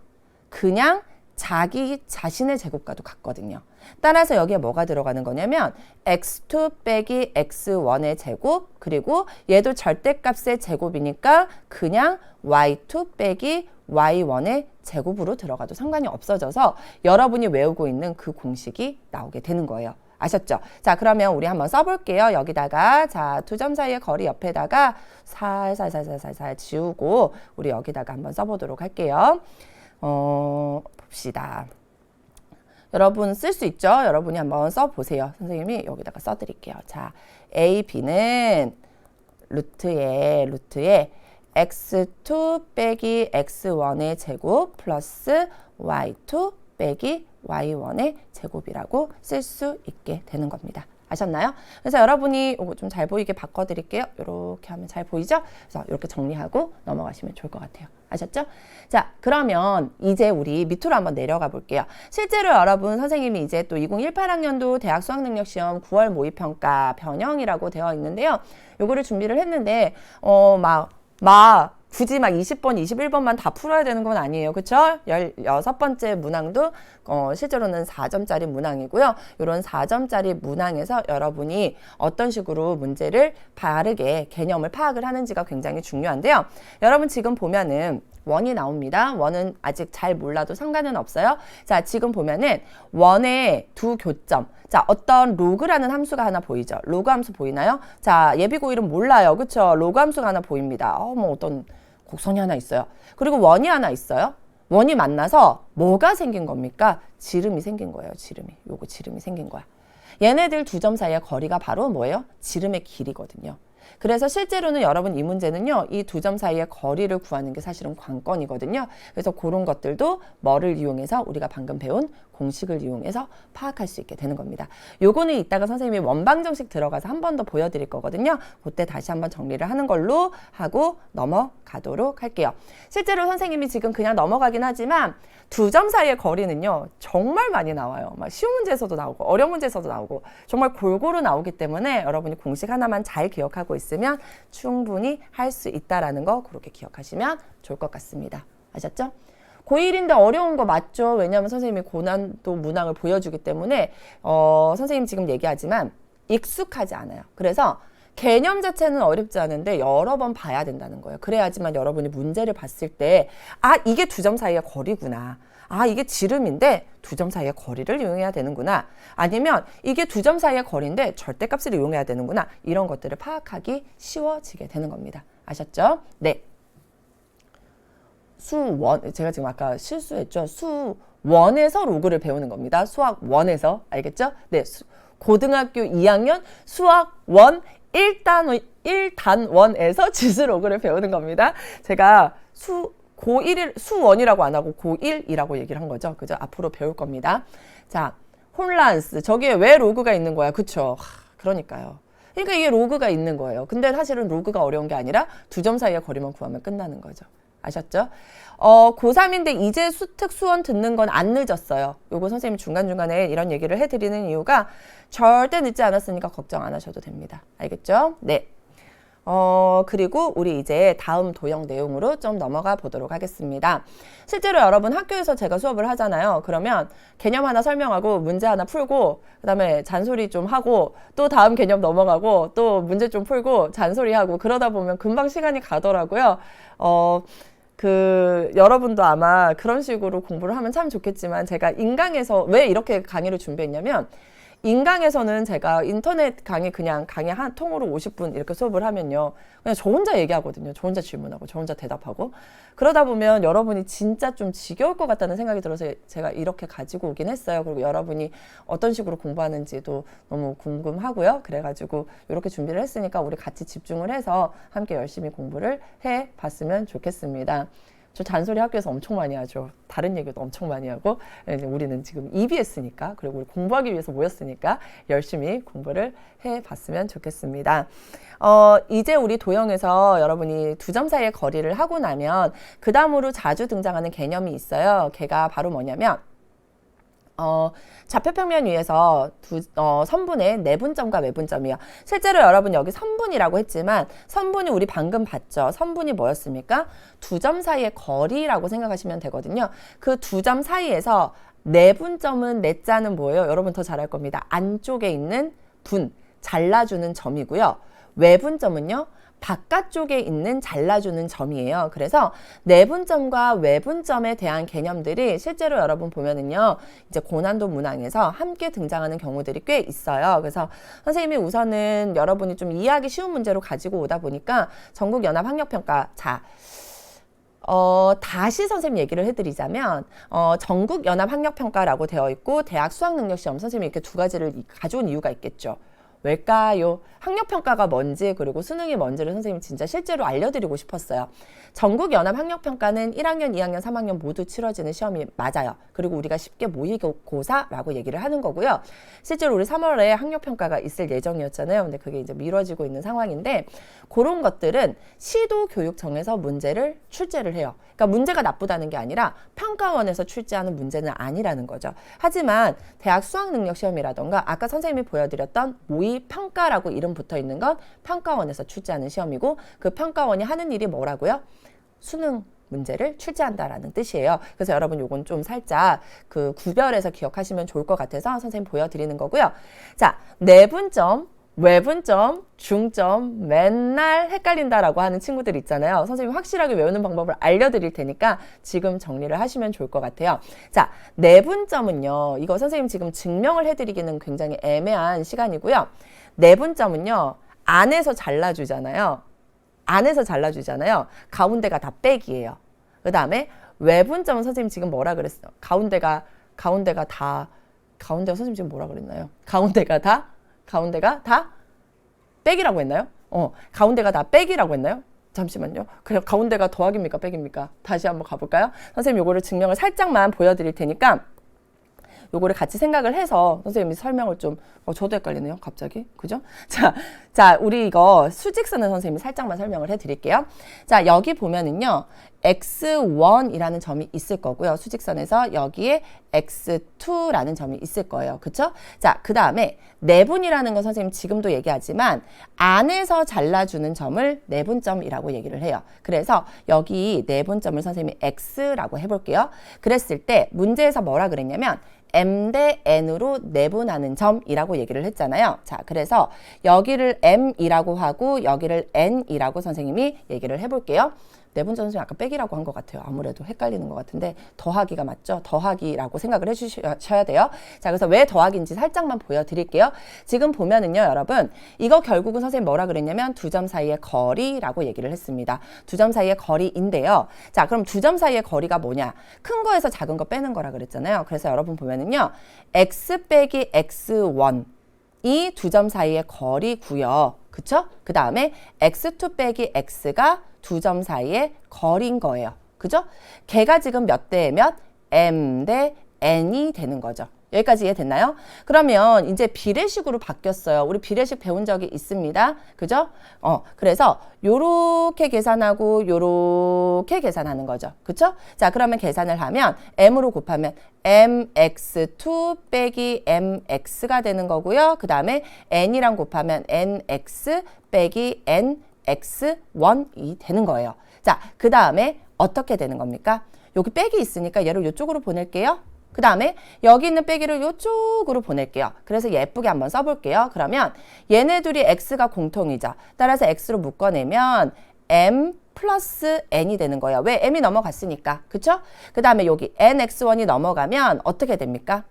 그냥 자기 자신의 제곱과도 같거든요. 따라서 여기에 뭐가 들어가는 거냐면 x2 빼기 x1의 제곱 그리고 얘도 절대값의 제곱이니까 그냥 y2 빼기 y1의 제곱으로 들어가도 상관이 없어져서 여러분이 외우고 있는 그 공식이 나오게 되는 거예요. 아셨죠? 자, 그러면 우리 한번 써볼게요. 여기다가 자, 두 점 사이의 거리 옆에다가 살살살살살살 지우고 우리 여기다가 한번 써보도록 할게요. 봅시다. 여러분 쓸 수 있죠? 여러분이 한번 써보세요. 선생님이 여기다가 써드릴게요. 자, A, B는 루트에 x2 빼기 x1의 제곱 플러스 y2 빼기 y1의 제곱이라고 쓸 수 있게 되는 겁니다. 아셨나요? 그래서 여러분이 이거 좀 잘 보이게 바꿔드릴게요. 이렇게 하면 잘 보이죠? 그래서 이렇게 정리하고 넘어가시면 좋을 것 같아요. 아셨죠? 자, 그러면 이제 우리 밑으로 한번 내려가 볼게요. 실제로 여러분 선생님이 이제 또 2018학년도 대학 수학능력시험 9월 모의평가 변형이라고 되어 있는데요. 요거를 준비를 했는데 굳이 막 20번, 21번만 다 풀어야 되는 건 아니에요. 그쵸? 16번째 문항도 실제로는 4점짜리 문항이고요. 이런 4점짜리 문항에서 여러분이 어떤 식으로 문제를 바르게 개념을 파악을 하는지가 굉장히 중요한데요. 여러분 지금 보면은 원이 나옵니다. 원은 아직 잘 몰라도 상관은 없어요. 자, 지금 보면은 원의 두 교점. 자, 어떤 로그라는 함수가 하나 보이죠? 로그 함수 보이나요? 자, 예비고1은 몰라요. 그쵸? 로그 함수가 하나 보입니다. 뭐 어떤 곡선이 하나 있어요. 그리고 원이 하나 있어요. 원이 만나서 뭐가 생긴 겁니까? 지름이 생긴 거예요. 지름이. 요거 지름이 생긴 거야. 얘네들 두 점 사이의 거리가 바로 뭐예요? 지름의 길이거든요. 그래서 실제로는 여러분 이 문제는요. 이 두 점 사이의 거리를 구하는 게 사실은 관건이거든요. 그래서 그런 것들도 뭐를 이용해서 우리가 방금 배운 공식을 이용해서 파악할 수 있게 되는 겁니다. 요거는 이따가 선생님이 원방정식 들어가서 한 번 더 보여드릴 거거든요. 그때 다시 한번 정리를 하는 걸로 하고 넘어가도록 할게요. 실제로 선생님이 지금 그냥 넘어가긴 하지만 두 점 사이의 거리는요. 정말 많이 나와요. 막 쉬운 문제에서도 나오고 어려운 문제에서도 나오고 정말 골고루 나오기 때문에 여러분이 공식 하나만 잘 기억하고 있으면 충분히 할 수 있다라는 거 그렇게 기억하시면 좋을 것 같습니다. 아셨죠? 고1인데 어려운 거 맞죠? 왜냐하면 선생님이 고난도 문항을 보여주기 때문에 선생님 지금 얘기하지만 익숙하지 않아요. 그래서 개념 자체는 어렵지 않은데 여러 번 봐야 된다는 거예요. 그래야지만 여러분이 문제를 봤을 때 이게 두 점 사이의 거리구나. 이게 지름인데 두 점 사이의 거리를 이용해야 되는구나. 아니면 이게 두 점 사이의 거리인데 절대값을 이용해야 되는구나. 이런 것들을 파악하기 쉬워지게 되는 겁니다. 아셨죠? 네. 수원, 제가 지금 아까 실수했죠. 수원에서 로그를 배우는 겁니다. 수학 원에서. 알겠죠? 네. 고등학교 2학년 수학 원 1단원에서 지수 로그를 배우는 겁니다. 제가 고1을 수원이라고 안 하고 고1이라고 얘기를 한 거죠. 그죠? 앞으로 배울 겁니다. 자, 홀란스. 저기에 왜 로그가 있는 거야? 그쵸? 그러니까요. 그러니까 이게 로그가 있는 거예요. 근데 사실은 로그가 어려운 게 아니라 두 점 사이의 거리만 구하면 끝나는 거죠. 아셨죠? 고3인데 이제 수특 수원 듣는 건 안 늦었어요. 요거 선생님이 중간중간에 이런 얘기를 해드리는 이유가 절대 늦지 않았으니까 걱정 안 하셔도 됩니다. 알겠죠? 네. 그리고 우리 이제 다음 도형 내용으로 좀 넘어가 보도록 하겠습니다. 실제로 여러분 학교에서 제가 수업을 하잖아요. 그러면 개념 하나 설명하고 문제 하나 풀고 그다음에 잔소리 좀 하고 또 다음 개념 넘어가고 또 문제 좀 풀고 잔소리하고 그러다 보면 금방 시간이 가더라고요. 여러분도 아마 그런 식으로 공부를 하면 참 좋겠지만 제가 인강에서 왜 이렇게 강의를 준비했냐면 인강에서는 제가 인터넷 강의 그냥 강의 한 통으로 50분 이렇게 수업을 하면요. 그냥 저 혼자 얘기하거든요. 저 혼자 질문하고 저 혼자 대답하고. 그러다 보면 여러분이 진짜 좀 지겨울 것 같다는 생각이 들어서 제가 이렇게 가지고 오긴 했어요. 그리고 여러분이 어떤 식으로 공부하는지도 너무 궁금하고요. 그래가지고 이렇게 준비를 했으니까 우리 같이 집중을 해서 함께 열심히 공부를 해봤으면 좋겠습니다. 저 잔소리 학교에서 엄청 많이 하죠. 다른 얘기도 엄청 많이 하고 우리는 지금 EBS니까 그리고 우리 공부하기 위해서 모였으니까 열심히 공부를 해봤으면 좋겠습니다. 이제 우리 도형에서 여러분이 두 점 사이의 거리를 하고 나면 그 다음으로 자주 등장하는 개념이 있어요. 걔가 바로 뭐냐면 좌표평면 위에서 선분의 내분점과 외분점이요. 실제로 여러분 여기 선분이라고 했지만 선분이 우리 방금 봤죠. 선분이 뭐였습니까? 두 점 사이의 거리라고 생각하시면 되거든요. 그 두 점 사이에서 내분점은 내자는 뭐예요? 여러분 더 잘할 겁니다. 안쪽에 있는 분, 잘라주는 점이고요. 외분점은요. 바깥쪽에 있는 잘라주는 점이에요. 그래서 내분점과 외분점에 대한 개념들이 실제로 여러분 보면은요, 이제 고난도 문항에서 함께 등장하는 경우들이 꽤 있어요. 그래서 선생님이 우선은 여러분이 좀 이해하기 쉬운 문제로 가지고 오다 보니까 전국연합학력평가, 다시 선생님 얘기를 해드리자면 전국연합학력평가라고 되어 있고 대학 수학능력시험 선생님이 이렇게 두 가지를 가져온 이유가 있겠죠. 왜일까요? 학력평가가 뭔지 그리고 수능이 뭔지를 선생님이 진짜 실제로 알려드리고 싶었어요. 전국연합학력평가는 1학년, 2학년, 3학년 모두 치러지는 시험이 맞아요. 그리고 우리가 쉽게 모의고사라고 얘기를 하는 거고요. 실제로 우리 3월에 학력평가가 있을 예정이었잖아요. 근데 그게 이제 미뤄지고 있는 상황인데 그런 것들은 시도교육청에서 문제를 출제를 해요. 그러니까 문제가 나쁘다는 게 아니라 평가원에서 출제하는 문제는 아니라는 거죠. 하지만 대학 수학능력시험이라던가 아까 선생님이 보여드렸던 모의평가라고 이름 붙어 있는 건 평가원에서 출제하는 시험이고 그 평가원이 하는 일이 뭐라고요? 수능 문제를 출제한다라는 뜻이에요. 그래서 여러분 요건 좀 살짝 그 구별해서 기억하시면 좋을 것 같아서 선생님 보여드리는 거고요. 자, 내분점, 외분점, 중점 맨날 헷갈린다라고 하는 친구들 있잖아요. 선생님이 확실하게 외우는 방법을 알려드릴 테니까 지금 정리를 하시면 좋을 것 같아요. 자, 내분점은요. 이거 선생님 지금 증명을 해드리기는 굉장히 애매한 시간이고요. 내분점은요. 안에서 잘라주잖아요. 안에서 잘라주잖아요. 가운데가 다 빽이에요. 그 다음에 외분점은 선생님 지금 뭐라 그랬어요? 가운데가 선생님 지금 뭐라 그랬나요? 가운데가 다 빽이라고 했나요? 가운데가 다 빽이라고 했나요? 잠시만요. 그래 가운데가 더하기입니까? 빽입니까? 다시 한번 가볼까요? 선생님 요거를 증명을 살짝만 보여드릴 테니까 요거를 같이 생각을 해서 선생님이 설명을 좀 저도 헷갈리네요. 갑자기. 그죠? 자, 우리 이거 수직선을 선생님이 살짝만 설명을 해드릴게요. 자, 여기 보면은요. x1이라는 점이 있을 거고요. 수직선에서 여기에 x2라는 점이 있을 거예요. 그쵸? 자, 그 다음에 내분이라는 건 선생님 지금도 얘기하지만 안에서 잘라주는 점을 내분점이라고 얘기를 해요. 그래서 여기 내분점을 선생님이 x라고 해볼게요. 그랬을 때 문제에서 뭐라 그랬냐면 m 대 n으로 내분하는 점이라고 얘기를 했잖아요. 자, 그래서 여기를 m이라고 하고 여기를 n이라고 선생님이 얘기를 해볼게요. 내분점 선생님 아까 빼기라고 한 것 같아요. 아무래도 헷갈리는 것 같은데 더하기가 맞죠? 더하기라고 생각을 해주셔야 돼요. 자, 그래서 왜 더하기인지 살짝만 보여드릴게요. 지금 보면은요, 여러분 이거 결국은 선생님 뭐라 그랬냐면 두 점 사이의 거리라고 얘기를 했습니다. 두 점 사이의 거리인데요. 자, 그럼 두 점 사이의 거리가 뭐냐? 큰 거에서 작은 거 빼는 거라 그랬잖아요. 그래서 여러분 보면은요, x 빼기 x1 이 두 점 사이의 거리고요. 그쵸? 그 다음에 x2 빼기 x가 두 점 사이의 거리인 거예요. 그죠? 걔가 지금 몇 대 몇? m 대 n이 되는 거죠. 여기까지 이해됐나요? 그러면 이제 비례식으로 바뀌었어요. 우리 비례식 배운 적이 있습니다. 그죠? 그래서 요렇게 계산하고 요렇게 계산하는 거죠. 그쵸? 자, 그러면 계산을 하면 m으로 곱하면 mx2 빼기 mx가 되는 거고요. 그 다음에 n이랑 곱하면 nx 빼기 nx1이 되는 거예요. 자, 그 다음에 어떻게 되는 겁니까? 여기 빼기 있으니까 얘를 이쪽으로 보낼게요. 그 다음에 여기 있는 빼기를 이쪽으로 보낼게요. 그래서 예쁘게 한번 써볼게요. 그러면 얘네 둘이 x가 공통이죠. 따라서 x로 묶어내면 m 플러스 n이 되는 거예요. 왜? m이 넘어갔으니까. 그쵸? 그 다음에 여기 nx1이 넘어가면 어떻게 됩니까?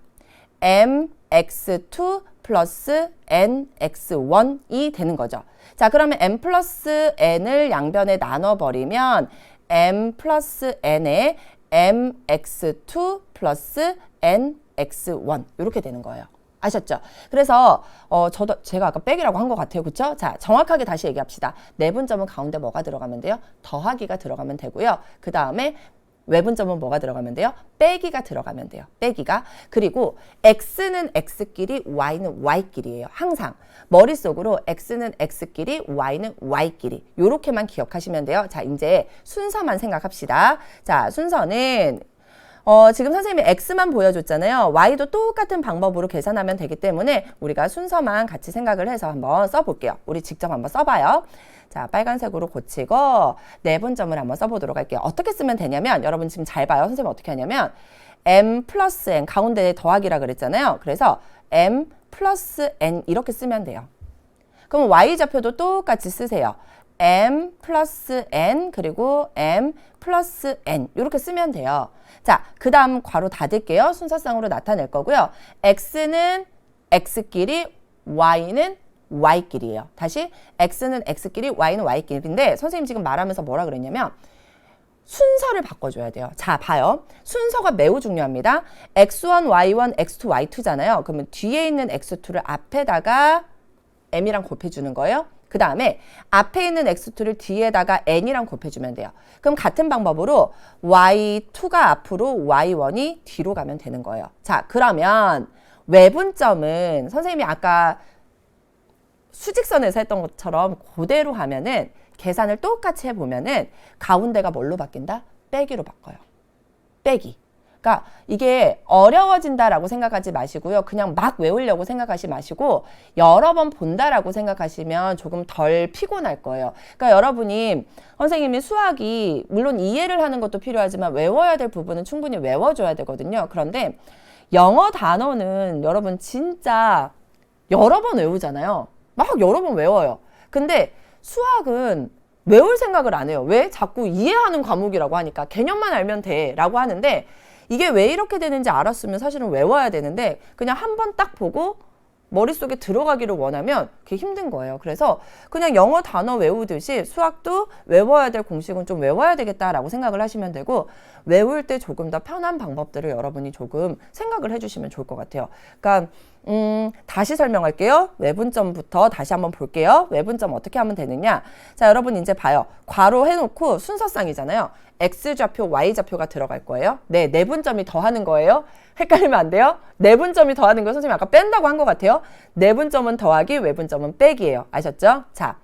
mx2 플러스 nx1이 되는 거죠. 자, 그러면 m 플러스 n을 양변에 나눠버리면 m 플러스 n에 mx2 플러스 nx1 이렇게 되는 거예요. 아셨죠? 그래서 제가 아까 빼기라고 한 것 같아요. 그쵸? 자, 정확하게 다시 얘기합시다. 내분점은 가운데 뭐가 들어가면 돼요? 더하기가 들어가면 되고요. 그 다음에 외분점은 뭐가 들어가면 돼요? 빼기가 들어가면 돼요. 빼기가. 그리고 x는 x끼리 y는 y끼리예요. 항상 머릿속으로 x는 x끼리 y는 y끼리 요렇게만 기억하시면 돼요. 자, 이제 순서만 생각합시다. 자, 순서는 지금 선생님이 x만 보여줬잖아요. y도 똑같은 방법으로 계산하면 되기 때문에 우리가 순서만 같이 생각을 해서 한번 써볼게요. 우리 직접 한번 써봐요. 자, 빨간색으로 고치고 내분점을 한번 써보도록 할게요. 어떻게 쓰면 되냐면 여러분 지금 잘 봐요. 선생님 어떻게 하냐면 m 플러스 n 가운데에 더하기라 그랬잖아요. 그래서 m 플러스 n 이렇게 쓰면 돼요. 그럼 y좌표도 똑같이 쓰세요. m 플러스 n 그리고 m 플러스 n 이렇게 쓰면 돼요. 자, 그 다음 괄호 닫을게요. 순서상으로 나타낼 거고요. x는 x끼리 y는 y끼리예요. 다시 x는 x끼리 y는 y끼리인데 선생님 지금 말하면서 뭐라 그랬냐면 순서를 바꿔줘야 돼요. 자, 봐요. 순서가 매우 중요합니다. x1, y1, x2, y2잖아요. 그러면 뒤에 있는 x2를 앞에다가 m이랑 곱해주는 거예요. 그 다음에 앞에 있는 x2를 뒤에다가 n이랑 곱해주면 돼요. 그럼 같은 방법으로 y2가 앞으로 y1이 뒤로 가면 되는 거예요. 자, 그러면 외분점은 선생님이 아까 수직선에서 했던 것처럼 그대로 하면은 계산을 똑같이 해보면은 가운데가 뭘로 바뀐다? 빼기로 바꿔요. 빼기. 그러니까 이게 어려워진다라고 생각하지 마시고요. 그냥 막 외우려고 생각하지 마시고 여러 번 본다라고 생각하시면 조금 덜 피곤할 거예요. 그러니까 여러분이 선생님이 수학이 물론 이해를 하는 것도 필요하지만 외워야 될 부분은 충분히 외워줘야 되거든요. 그런데 영어 단어는 여러분 진짜 여러 번 외우잖아요. 막 여러 번 외워요. 근데 수학은 외울 생각을 안 해요. 왜? 자꾸 이해하는 과목이라고 하니까 개념만 알면 돼 라고 하는데 이게 왜 이렇게 되는지 알았으면 사실은 외워야 되는데 그냥 한 번 딱 보고 머릿속에 들어가기를 원하면 그게 힘든 거예요. 그래서 그냥 영어 단어 외우듯이 수학도 외워야 될 공식은 좀 외워야 되겠다라고 생각을 하시면 되고 외울 때 조금 더 편한 방법들을 여러분이 조금 생각을 해주시면 좋을 것 같아요. 그러니까 다시 설명할게요. 외분점부터 다시 한번 볼게요. 외분점 어떻게 하면 되느냐. 자, 여러분 이제 봐요. 괄호 해놓고 순서쌍이잖아요. X좌표, Y좌표가 들어갈 거예요. 네, 내분점이 더하는 거예요. 헷갈리면 안 돼요. 내분점이 더하는 거 선생님이 아까 뺀다고 한 것 같아요. 내분점은 더하기, 외분점은 빼기예요. 아셨죠? 자,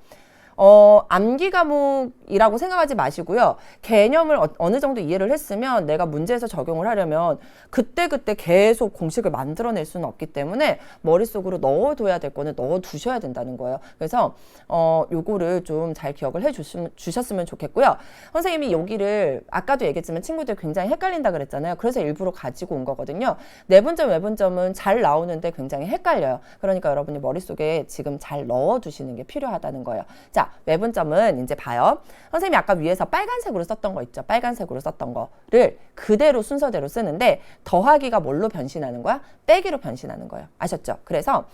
암기 과목이라고 생각하지 마시고요. 개념을 어느 정도 이해를 했으면 내가 문제에서 적용을 하려면 그때그때 계속 공식을 만들어낼 수는 없기 때문에 머릿속으로 넣어둬야 될 거는 넣어두셔야 된다는 거예요. 그래서 요거를 좀 잘 기억을 주셨으면 좋겠고요. 선생님이 여기를 아까도 얘기했지만 친구들 굉장히 헷갈린다 그랬잖아요. 그래서 일부러 가지고 온 거거든요. 내분점, 외분점은 잘 나오는데 굉장히 헷갈려요. 그러니까 여러분이 머릿속에 지금 잘 넣어두시는 게 필요하다는 거예요. 자, 외분점은 이제 봐요. 선생님이 아까 위에서 빨간색으로 썼던 거 있죠. 빨간색으로 썼던 거를 그대로 순서대로 쓰는데 더하기가 뭘로 변신하는 거야? 빼기로 변신하는 거예요. 아셨죠? 그래서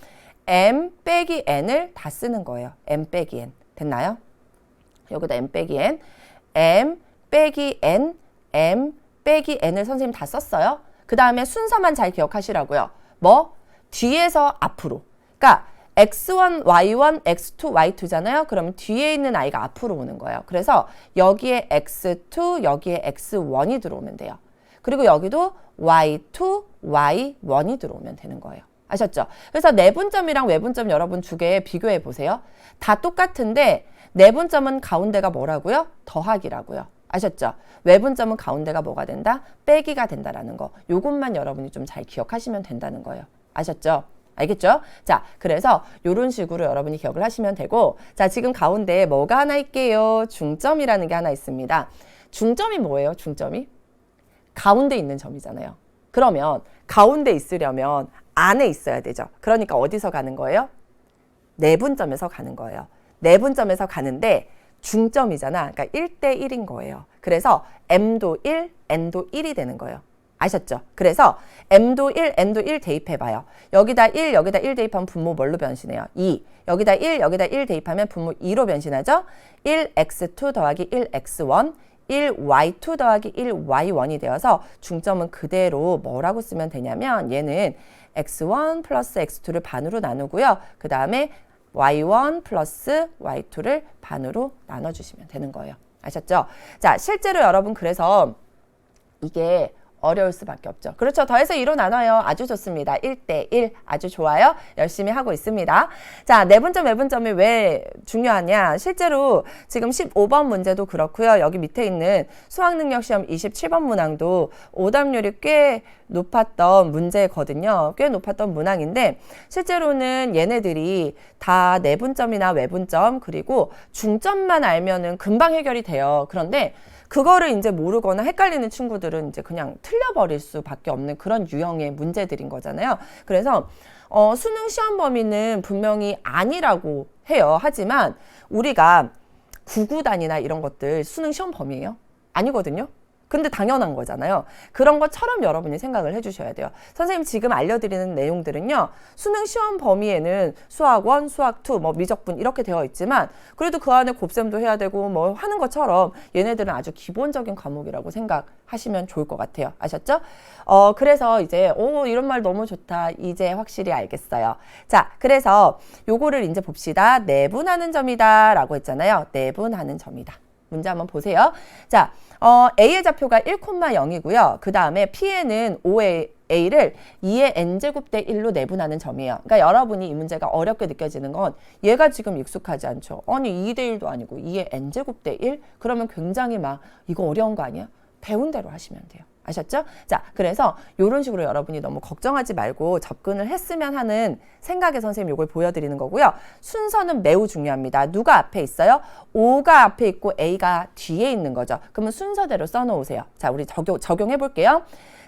m 빼기 n을 다 쓰는 거예요. m 빼기 n. 됐나요? 여기다 m 빼기 n, m 빼기 n, m 빼기 n을 선생님 다 썼어요. 그 다음에 순서만 잘 기억하시라고요. 뭐? 뒤에서 앞으로. 그러니까 x1, y1, x2, y2잖아요. 그럼 뒤에 있는 아이가 앞으로 오는 거예요. 그래서 여기에 x2, 여기에 x1이 들어오면 돼요. 그리고 여기도 y2, y1이 들어오면 되는 거예요. 아셨죠? 그래서 내분점이랑 외분점 여러분 두 개 비교해 보세요. 다 똑같은데 내분점은 가운데가 뭐라고요? 더하기라고요. 아셨죠? 외분점은 가운데가 뭐가 된다? 빼기가 된다라는 거. 요것만 여러분이 좀 잘 기억하시면 된다는 거예요. 아셨죠? 알겠죠? 자, 그래서 이런 식으로 여러분이 기억을 하시면 되고, 자, 지금 가운데에 뭐가 하나 있게요? 중점이라는 게 하나 있습니다. 중점이 뭐예요? 중점이? 가운데 있는 점이잖아요. 그러면 가운데 있으려면 안에 있어야 되죠. 그러니까 어디서 가는 거예요? 내분점에서 가는 거예요. 내분점에서 가는데 중점이잖아. 그러니까 1대 1인 거예요. 그래서 m도 1, n도 1이 되는 거예요. 아셨죠? 그래서 m도 1, n도 1 대입해봐요. 여기다 1 대입하면 분모 뭘로 변신해요? 2. 여기다 1 대입하면 분모 2로 변신하죠? 1x2 더하기 1x1, 1y2 더하기 1y1이 되어서 중점은 그대로 뭐라고 쓰면 되냐면 얘는 x1 플러스 x2를 반으로 나누고요. 그 다음에 y1 플러스 y2를 반으로 나눠주시면 되는 거예요. 아셨죠? 자, 실제로 여러분 그래서 이게 어려울 수밖에 없죠. 그렇죠. 더해서 2로 나눠요. 아주 좋습니다. 1대 1 아주 좋아요. 열심히 하고 있습니다. 자, 내분점, 외분점이 왜 중요하냐. 실제로 지금 15번 문제도 그렇고요. 여기 밑에 있는 수학능력시험 27번 문항도 오답률이 꽤 높았던 문제거든요. 꽤 높았던 문항인데 실제로는 얘네들이 다 내분점이나 외분점 그리고 중점만 알면은 금방 해결이 돼요. 그런데 그거를 이제 모르거나 헷갈리는 친구들은 이제 그냥 틀려버릴 수밖에 없는 그런 유형의 문제들인 거잖아요. 그래서 수능 시험 범위는 분명히 아니라고 해요. 하지만 우리가 구구단이나 이런 것들 수능 시험 범위예요? 아니거든요. 근데 당연한 거잖아요. 그런 것처럼 여러분이 생각을 해주셔야 돼요. 선생님 지금 알려드리는 내용들은요. 수능 시험 범위에는 수학 1, 수학 2, 뭐 미적분 이렇게 되어 있지만 그래도 그 안에 곱셈도 해야 되고 뭐 하는 것처럼 얘네들은 아주 기본적인 과목이라고 생각하시면 좋을 것 같아요. 아셨죠? 그래서 이제 이런 말 너무 좋다. 이제 확실히 알겠어요. 자, 그래서 요거를 이제 봅시다. 내분하는 점이다 라고 했잖아요. 내분하는 점이다. 문제 한번 보세요. 자, A의 좌표가 1,0이고요. 그 다음에 P에는 5의 A를 2의 N제곱 대 1로 내분하는 점이에요. 그러니까 여러분이 이 문제가 어렵게 느껴지는 건 얘가 지금 익숙하지 않죠. 아니 2대 1도 아니고 2의 N제곱 대 1? 그러면 굉장히 막 이거 어려운 거 아니야? 배운 대로 하시면 돼요. 아셨죠? 자, 그래서 이런 식으로 여러분이 너무 걱정하지 말고 접근을 했으면 하는 생각에 선생님 이걸 보여드리는 거고요. 순서는 매우 중요합니다. 누가 앞에 있어요? 5가 앞에 있고 A가 뒤에 있는 거죠. 그러면 순서대로 써놓으세요. 자, 우리 적용해 볼게요.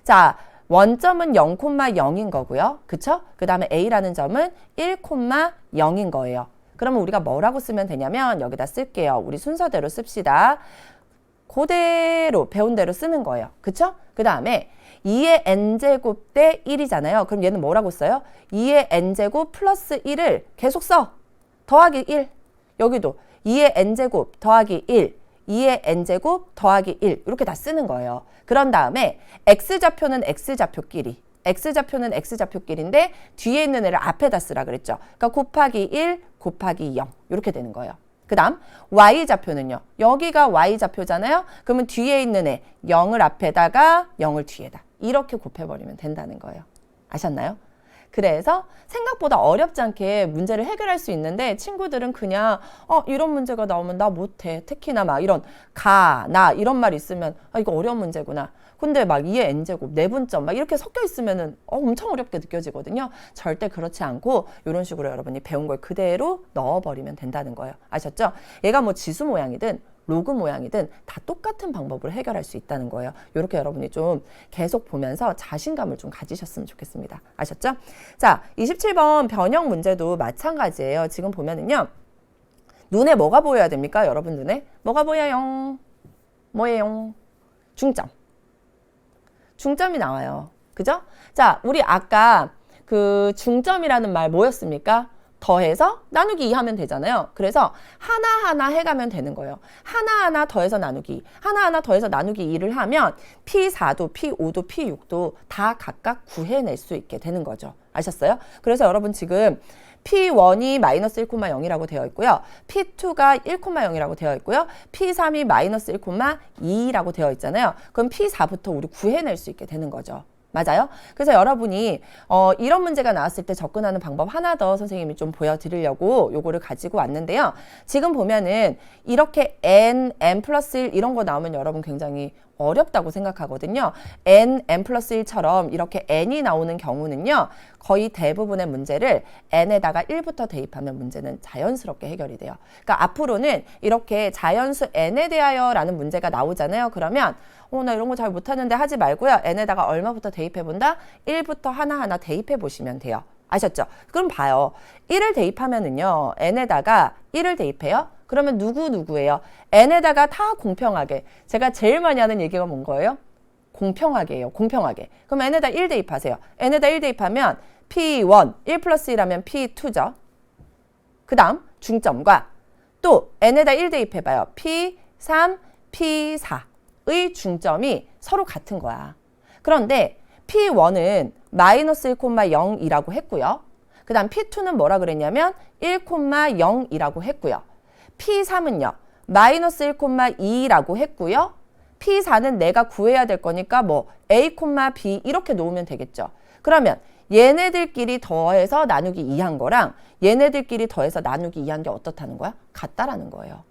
자, 원점은 0,0인 거고요. 그쵸? 그 다음에 A라는 점은 1,0인 거예요. 그러면 우리가 뭐라고 쓰면 되냐면 여기다 쓸게요. 우리 순서대로 씁시다. 그대로 배운 대로 쓰는 거예요. 그쵸? 그 다음에 2의 n제곱 대 1이잖아요. 그럼 얘는 뭐라고 써요? 2의 n제곱 플러스 1을 계속 써. 더하기 1. 여기도 2의 n제곱 더하기 1. 2의 n제곱 더하기 1. 이렇게 다 쓰는 거예요. 그런 다음에 x좌표는 x좌표끼리. x좌표는 x좌표끼리인데 뒤에 있는 애를 앞에다 쓰라 그랬죠. 그러니까 곱하기 1, 곱하기 0. 이렇게 되는 거예요. 그 다음 y좌표는요. 여기가 y좌표잖아요. 그러면 뒤에 있는 애 0을 앞에다가 0을 뒤에다. 이렇게 곱해버리면 된다는 거예요. 아셨나요? 그래서 생각보다 어렵지 않게 문제를 해결할 수 있는데 친구들은 그냥 이런 문제가 나오면 나 못해. 특히나 막 이런 나 이런 말 있으면 이거 어려운 문제구나. 근데 막 2의 n제곱, 내분점 막 이렇게 섞여 있으면은 엄청 어렵게 느껴지거든요. 절대 그렇지 않고 이런 식으로 여러분이 배운 걸 그대로 넣어버리면 된다는 거예요. 아셨죠? 얘가 뭐 지수 모양이든 로그 모양이든 다 똑같은 방법으로 해결할 수 있다는 거예요. 이렇게 여러분이 좀 계속 보면서 자신감을 좀 가지셨으면 좋겠습니다. 아셨죠? 자, 27번 변형 문제도 마찬가지예요. 지금 보면은요. 눈에 뭐가 보여야 됩니까? 여러분 눈에? 뭐가 보여요? 뭐예요? 중점. 중점이 나와요. 그죠? 자, 우리 아까 그 중점이라는 말 뭐였습니까? 더해서 나누기 2 하면 되잖아요. 그래서 하나하나 해가면 되는 거예요. 하나하나 더해서 나누기, 하나하나 더해서 나누기 2를 하면 P4도, P5도, P6도 다 각각 구해낼 수 있게 되는 거죠. 아셨어요? 그래서 여러분 지금 P1이 마이너스 1,0이라고 되어 있고요. P2가 1,0이라고 되어 있고요. P3이 마이너스 1,2라고 되어 있잖아요. 그럼 P4부터 우리 구해낼 수 있게 되는 거죠. 맞아요? 그래서 여러분이 이런 문제가 나왔을 때 접근하는 방법 하나 더 선생님이 좀 보여드리려고 요거를 가지고 왔는데요. 지금 보면은 이렇게 n 플러스 1 이런 거 나오면 여러분 굉장히 어렵다고 생각하거든요. n 플러스 1처럼 이렇게 n이 나오는 경우는요. 거의 대부분의 문제를 n에다가 1부터 대입하면 문제는 자연스럽게 해결이 돼요. 그러니까 앞으로는 이렇게 자연수 n에 대하여 라는 문제가 나오잖아요. 그러면 나 이런 거 잘 못하는데 하지 말고요. n에다가 얼마부터 대입해본다? 1부터 하나하나 대입해보시면 돼요. 아셨죠? 그럼 봐요. 1을 대입하면은요. n에다가 1을 대입해요. 그러면 누구예요? n에다가 다 공평하게. 제가 제일 많이 하는 얘기가 뭔 거예요? 공평하게 해요. 공평하게. 그럼 n에다 1 대입하세요. n에다 1 대입하면 P1, 1 플러스 1하면 P2죠. 그 다음 중점과 또 n에다 1 대입해봐요. P3, P4의 중점이 서로 같은 거야. 그런데 P1은 마이너스 1,0이라고 했고요. 그 다음 P2는 뭐라 그랬냐면 1,0이라고 했고요. P3은요. 마이너스 1,2라고 했고요. P4는 내가 구해야 될 거니까 뭐 A, B 이렇게 놓으면 되겠죠. 그러면 얘네들끼리 더해서 나누기 2한 거랑 얘네들끼리 더해서 나누기 2한 게 어떻다는 거야? 같다라는 거예요.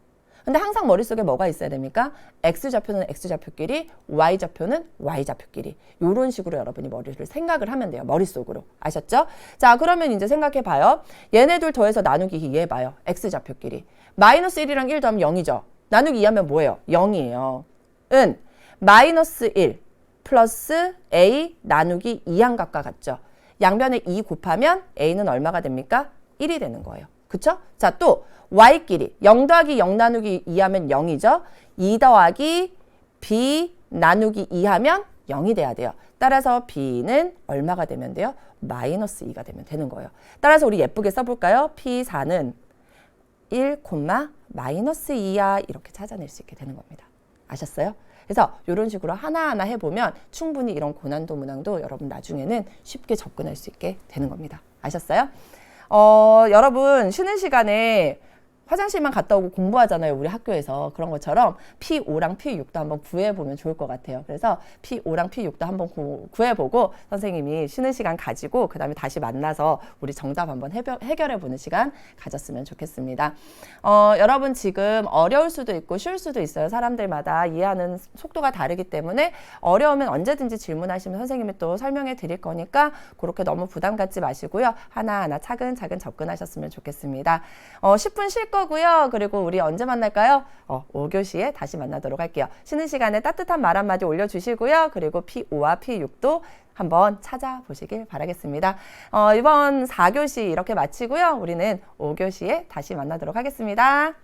근데 항상 머릿속에 뭐가 있어야 됩니까? X좌표는 X좌표끼리, Y좌표는 Y좌표끼리. 이런 식으로 여러분이 머리를 생각을 하면 돼요. 머릿속으로. 아셨죠? 자, 그러면 이제 생각해 봐요. 얘네들 더해서 나누기 2 해봐요. X좌표끼리. 마이너스 1이랑 1 더하면 0이죠. 나누기 2 하면 뭐예요? 0이에요. 은 마이너스 1 플러스 A 나누기 2항각과 같죠. 양변에 2 곱하면 A는 얼마가 됩니까? 1이 되는 거예요. 그쵸? 자, 또 Y끼리 0 더하기 0 나누기 2 하면 0이죠. 2 더하기 B 나누기 2하면 0이 돼야 돼요. 따라서 B는 얼마가 되면 돼요? 마이너스 2가 되면 되는 거예요. 따라서 우리 예쁘게 써볼까요? P4는 1, 마이너스 2야 이렇게 찾아낼 수 있게 되는 겁니다. 아셨어요? 그래서 이런 식으로 하나하나 해보면 충분히 이런 고난도 문항도 여러분 나중에는 쉽게 접근할 수 있게 되는 겁니다. 아셨어요? 여러분 쉬는 시간에 화장실만 갔다 오고 공부하잖아요. 우리 학교에서. 그런 것처럼 P5랑 P6도 한번 구해보면 좋을 것 같아요. 그래서 P5랑 P6도 한번 구해보고 선생님이 쉬는 시간 가지고 그 다음에 다시 만나서 우리 정답 한번 해결해보는 시간 가졌으면 좋겠습니다. 여러분 지금 어려울 수도 있고 쉬울 수도 있어요. 사람들마다 이해하는 속도가 다르기 때문에 어려우면 언제든지 질문하시면 선생님이 또 설명해 드릴 거니까 그렇게 너무 부담 갖지 마시고요. 하나하나 차근차근 접근하셨으면 좋겠습니다. 10분 쉴 거고요. 그리고 우리 언제 만날까요? 5교시에 다시 만나도록 할게요. 쉬는 시간에 따뜻한 말 한마디 올려주시고요. 그리고 P5와 P6도 한번 찾아보시길 바라겠습니다. 이번 4교시 이렇게 마치고요. 우리는 5교시에 다시 만나도록 하겠습니다.